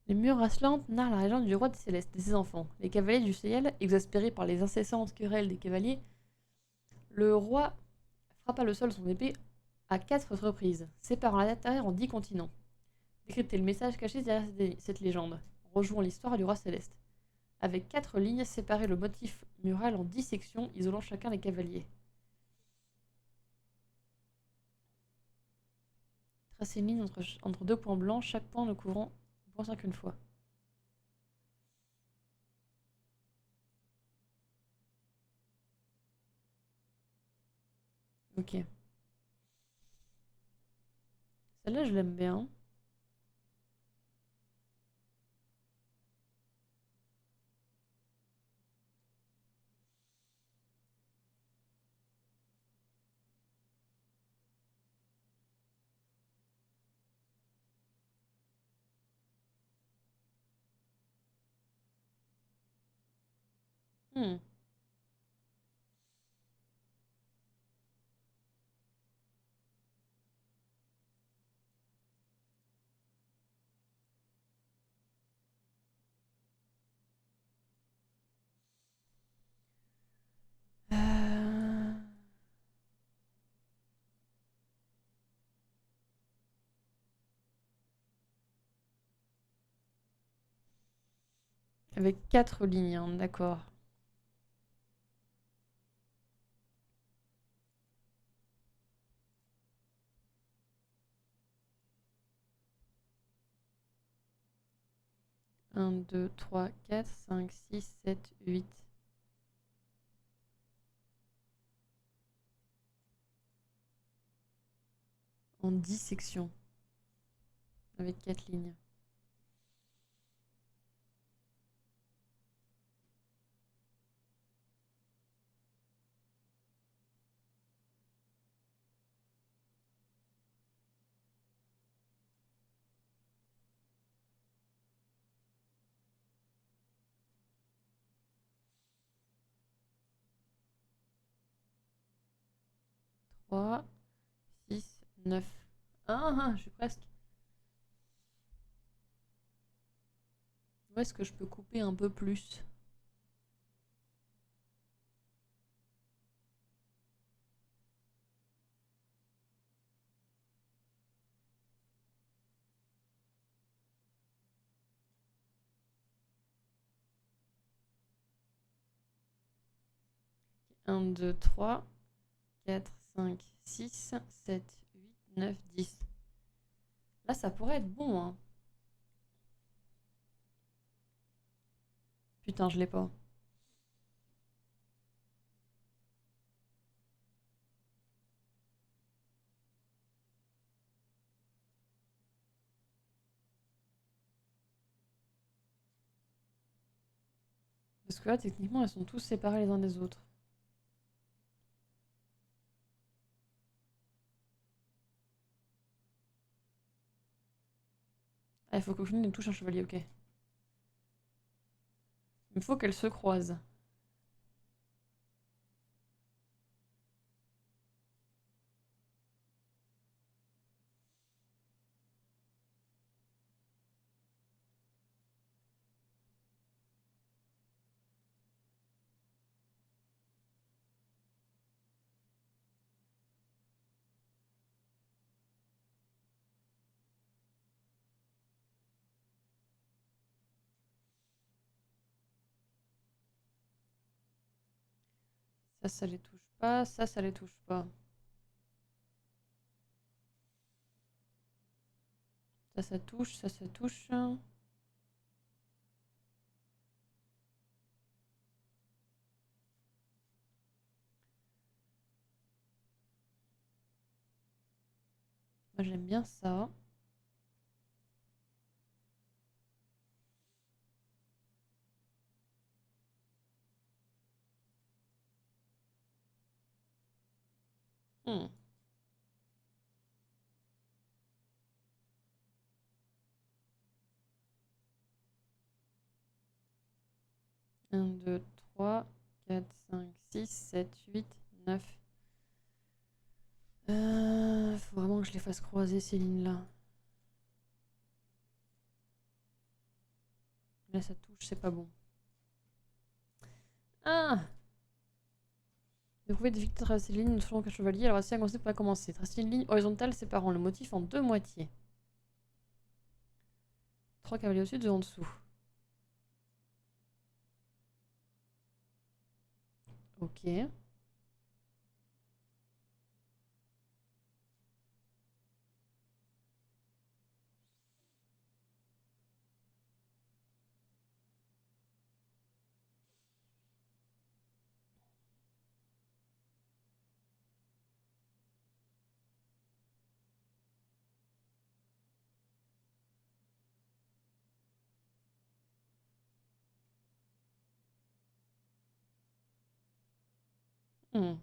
Les murs Aslantes narrent la légende du roi des Célestes et ses enfants. Les cavaliers du ciel, exaspérés par les incessantes querelles des cavaliers, le roi frappa le sol de son épée à 4 reprises, séparant la terre en 10 continents. Décryptez le message caché derrière cette légende. Rejoignons l'histoire du roi céleste. Avec 4 lignes, séparez le motif mural en 10 sections, isolant chacun des cavaliers. Tracez une ligne entre 2 points blancs, chaque point ne couvrant 1,5 qu'une fois. Ok. Celle-là, je l'aime bien. Hmm. Euh, Avec 4 lignes, hein, d'accord. Un, 2, 3, 4, 5, 6, 7, 8. En 10 sections. Avec 4 lignes. Trois, 6, 9. Ah, je suis presque. Où est-ce que je peux couper un peu plus? Un, 2, 3, 4, 5, 6, 7, 8, 9, 10. Là, ça pourrait être bon, hein. Putain, je l'ai pas. Parce que là, techniquement, elles sont tous séparées les uns des autres. Ah, il faut que je touche un chevalier, ok. Il faut qu'elles se croisent. Ça les touche pas. Ça les touche pas. Ça touche, ça touche. Moi j'aime bien ça. Hmm. 1, 2, 3, 4, 5, 6, 7, 8, 9. Faut vraiment que je les fasse croiser ces lignes-là. Là ça touche, c'est pas bon. Ah! Découvrir des victoires à traverser les lignes selon qu'un chevalier. Alors voici un conseil pour la commencer. Tracer une ligne horizontale séparant le motif en deux moitiés. 3 cavaliers au-dessus, 2 en dessous. Ok. Hmm.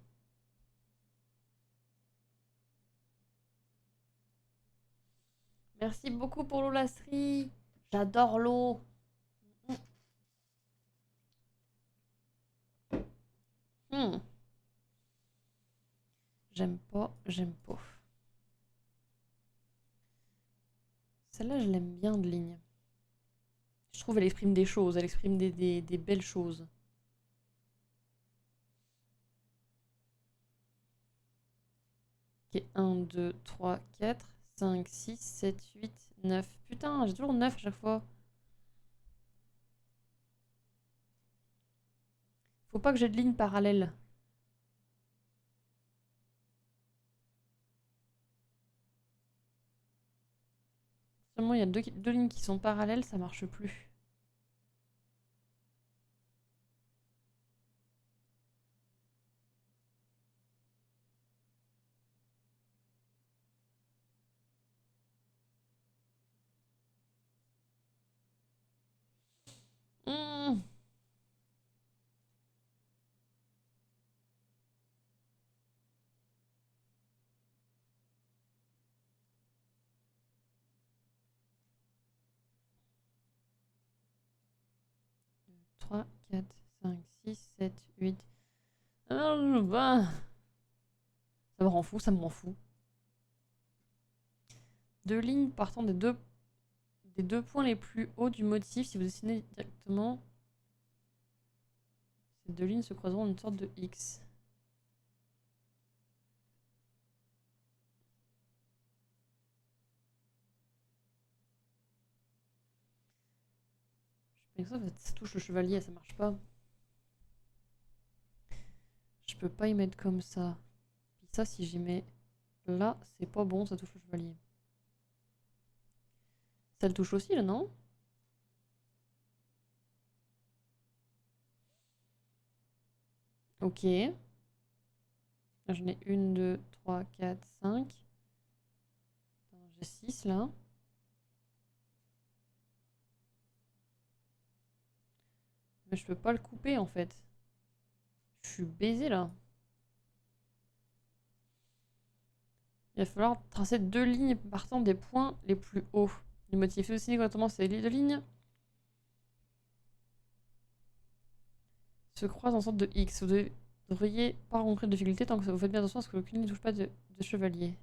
Merci beaucoup pour l'eau lasserie. J'adore l'eau. Hmm. J'aime pas, j'aime pas. Celle-là, je l'aime bien de ligne. Je trouve elle exprime des choses, elle exprime des belles choses. Ok, 1, 2, 3, 4, 5, 6, 7, 8, 9. Putain, j'ai toujours 9 à chaque fois. Faut pas que j'ai de lignes parallèles. Seulement, il y a deux lignes qui sont parallèles, ça marche plus. Hmm. Trois, 4, 5, 6, 7, 8. Ah, bah. Ça me rend fou, ça me rend fou. Deux lignes partant des deux points les plus hauts du motif. Si vous dessinez directement, ces deux lignes se croiseront en une sorte de X. Je pense que ça touche le chevalier, ça marche pas. Je peux pas y mettre comme ça. Puis ça, si j'y mets là, c'est pas bon, ça touche le chevalier. Ça le touche aussi, là, non? Ok. Là, j'en ai 1, 2, 3, 4, 5. J'ai 6 là. Mais je peux pas le couper en fait. Je suis baisé là. Il va falloir tracer deux lignes partant des points les plus hauts du motif. Si vous dessinez correctement ces deux lignes se croisent en sorte de X. Vous devriez pas rencontrer de difficulté tant que vous faites bien attention à ce que aucune ligne ne touche pas de chevalier.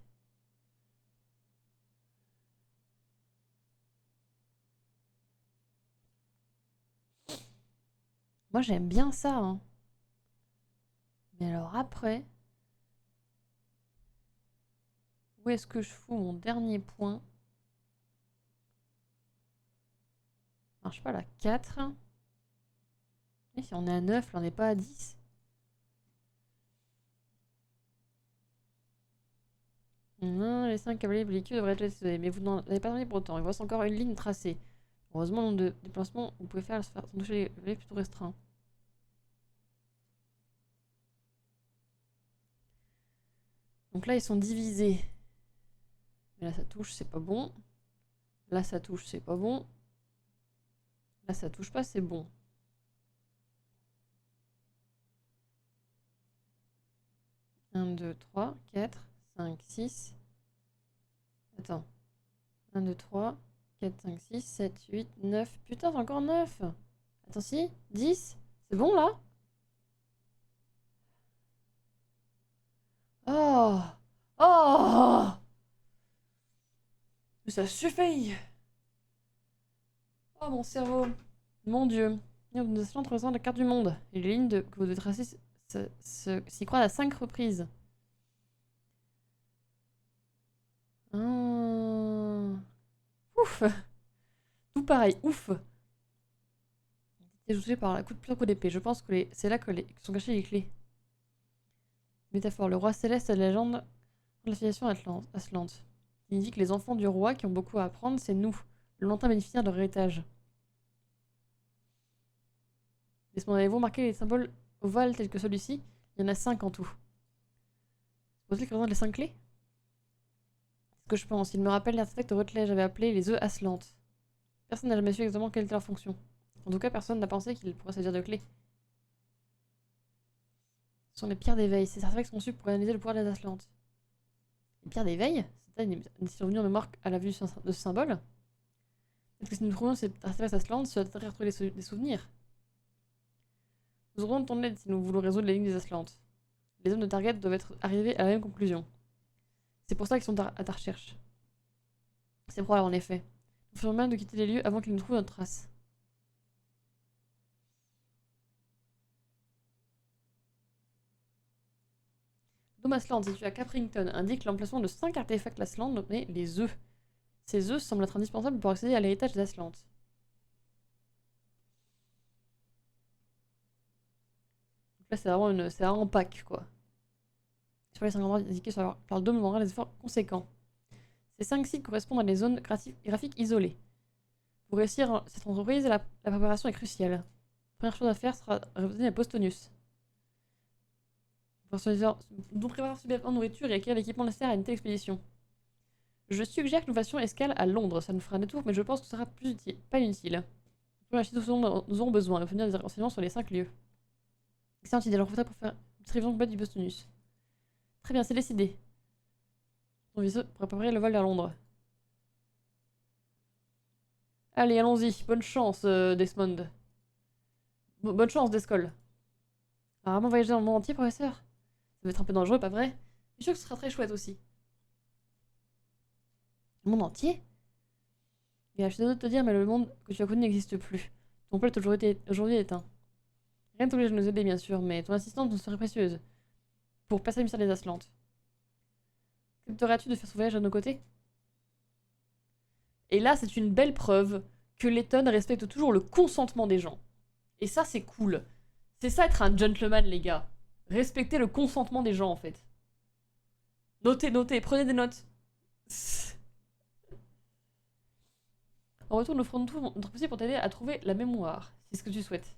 Moi j'aime bien ça. Hein. Mais alors après, où est-ce que je fous mon dernier point? Marche pas là, 4. Et si on est à 9, là on n'est pas à 10. Non, les 5 cavaliers belliqueux devraient être décédés, mais vous n'en avez pas terminé pour autant. Il vous reste encore une ligne tracée. Heureusement, le nombre de déplacements vous pouvez faire sans toucher les cavaliers plutôt restreint. Donc là, ils sont divisés. Mais là, ça touche, c'est pas bon. Là, ça touche, c'est pas bon. Là, ça touche pas, c'est bon. Un, 2, 3, 4, 5, 6. Attends. 1, 2, 3, 4, 5, 6, 7, 8, 9. Putain, c'est encore 9. Attends, si 10. C'est bon, là? Oh! Oh! Ça suffit! Oh, mon cerveau. Mon Dieu. Nous allons représenter la carte du monde. Et les lignes que vous devez tracer s'y croisent à 5 reprises. Ouf! Tout pareil, ouf! Ajouté par la coup de plusieurs coups d'épée. Je pense que c'est là que sont cachées les clés. Métaphore. Le roi céleste de la légende de l'affiliation Atlante. Il indique que les enfants du roi qui ont beaucoup à apprendre, c'est nous, le lointain bénéficiaire de leur héritage. Avez-vous remarqué les symboles ovales tels que celui-ci? Il y en a 5 en tout. C'est possible qu'ils représentent les 5 clés? C'est ce que je pense. Il me rappelle l'artefact Rotley, j'avais appelé les œufs Aslantes. Personne n'a jamais su exactement quelle était leur fonction. En tout cas, personne n'a pensé qu'ils pourraient servir de clé. Ce sont les pierres d'éveil. Ces artefacts sont conçus pour analyser le pouvoir des Aslantes. Les pierres d'éveil? C'est une survenue en mémoire à la vue de ce symbole? Est-ce que si nous trouvons cet artefact Aslante, cela devrait retrouver des souvenirs? Nous aurons ton aide si nous voulons résoudre l'énigme des Aslantes. Les hommes de Target doivent être arrivés à la même conclusion. C'est pour ça qu'ils sont à ta recherche. C'est probable en effet. Nous faisons bien de quitter les lieux avant qu'ils ne trouvent notre trace. Dôme Aslant, situé à Caprington, indique l'emplacement de 5 artefacts Aslant nommés les œufs. Ces œufs semblent être indispensables pour accéder à l'héritage des Aslant. Donc là, c'est vraiment pack, quoi. Sur les 5 endroits indiqués sur leur dôme, on aura des efforts conséquents. Ces 5 sites correspondent à des zones graphiques isolées. Pour réussir cette entreprise, la préparation est cruciale. La première chose à faire sera de revenir à Postonius. Nous préparer suffisamment de nourriture et acquérir l'équipement nécessaire à une telle expédition. Je suggère que nous fassions escale à Londres. Ça nous fera un détour, mais je pense que ce sera plus utile, pas inutile. Pour acheter tout ce dont nous aurons besoin et obtenir des renseignements sur les 5 lieux. Excellente idée, alors pour faire une distribution complète du Postonius. Très bien, c'est décidé. On vaisseau pour préparer le vol vers Londres. Allez, allons-y. Bonne chance, Desmond. Bonne chance, Descol. Rarement voyager dans le monde entier, professeur? Ça va être un peu dangereux, pas vrai? Je suis sûr que ce sera très chouette aussi. Le monde entier? Et je suis désolée de te dire, mais le monde que tu as connu n'existe plus. Ton pôle est aujourd'hui éteint. Rien ne t'oblige à nous aider, bien sûr, mais ton assistance nous serait précieuse. Pour passer le mystère des Aslantes. Accepterais-tu de faire ce voyage à nos côtés? Et là, c'est une belle preuve que Letton respecte toujours le consentement des gens. Et ça, c'est cool. C'est ça être un gentleman, les gars. Respecter le consentement des gens, en fait. Notez, notez, prenez des notes. En retour, nous ferons tout notre possible pour t'aider à trouver la mémoire, si c'est ce que tu souhaites.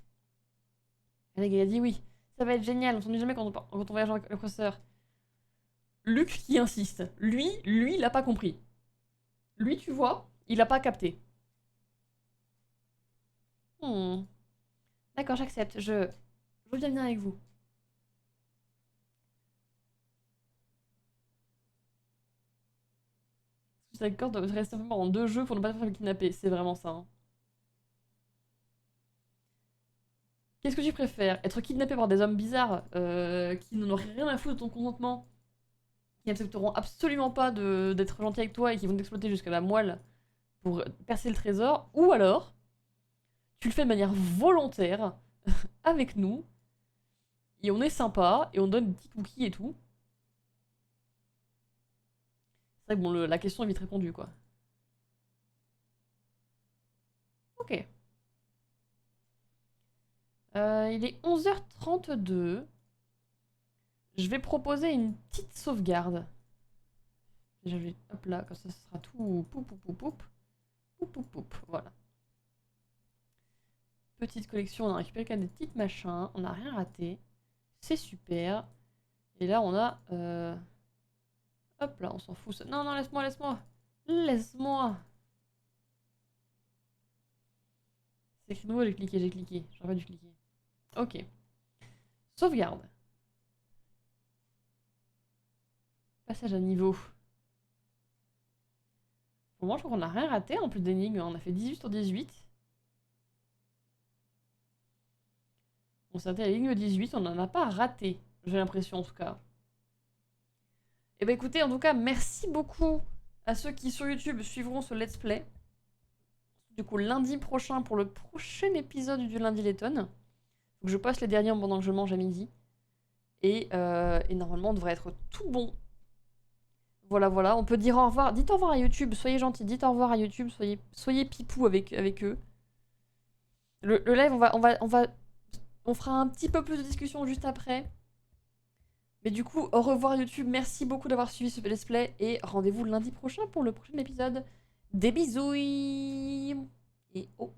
Elle a dit oui. Ça va être génial, on s'ennuie jamais quand on voyage avec le professeur. Luc qui insiste. Lui, il a pas compris. Lui, tu vois, il a pas capté. D'accord, j'accepte. Je veux bien venir avec vous. Je suis d'accord de rester en 2 jeux pour ne pas se faire kidnapper. C'est vraiment ça. Hein. Qu'est-ce que tu préfères? Être kidnappé par des hommes bizarres qui n'en auraient rien à foutre de ton consentement, qui n'accepteront absolument pas d'être gentils avec toi et qui vont t'exploiter jusqu'à la moelle pour percer le trésor, ou alors tu le fais de manière volontaire avec nous et on est sympa et on donne des petits cookies et tout. C'est vrai que bon, la question est vite répondue quoi. Ok. Il est 11h32. Je vais proposer une petite sauvegarde. Déjà, je vais... Hop là, comme ça sera tout... Poup, poup, poup, poup. Poup, poup, poup. Voilà. Petite collection, on a récupéré quand même des petites machins. On n'a rien raté. C'est super. Et là, on a... Hop là, on s'en fout. Ça... Non, non, laisse-moi, laisse-moi. Laisse-moi. C'est écrit nouveau, j'ai cliqué. J'aurais pas dû cliquer. Ok. Sauvegarde. Passage à niveau. Pour moi, je crois qu'on n'a rien raté en plus d'énigmes. On a fait 18 sur 18. On s'est arrêté à l'énigme 18, on n'en a pas raté. J'ai l'impression en tout cas. Et bah écoutez, en tout cas, merci beaucoup à ceux qui sur YouTube suivront ce let's play. Du coup, lundi prochain pour le prochain épisode du Lundi Letton. Faut que je poste les derniers pendant que je mange à midi. Et normalement, on devrait être tout bon. Voilà, voilà. On peut dire au revoir. Dites au revoir à YouTube. Soyez gentils. Dites au revoir à YouTube. Soyez pipou avec eux. Le live, on fera un petit peu plus de discussion juste après. Mais du coup, au revoir YouTube. Merci beaucoup d'avoir suivi ce let's play. Et rendez-vous lundi prochain pour le prochain épisode. Des bisous. Et oh.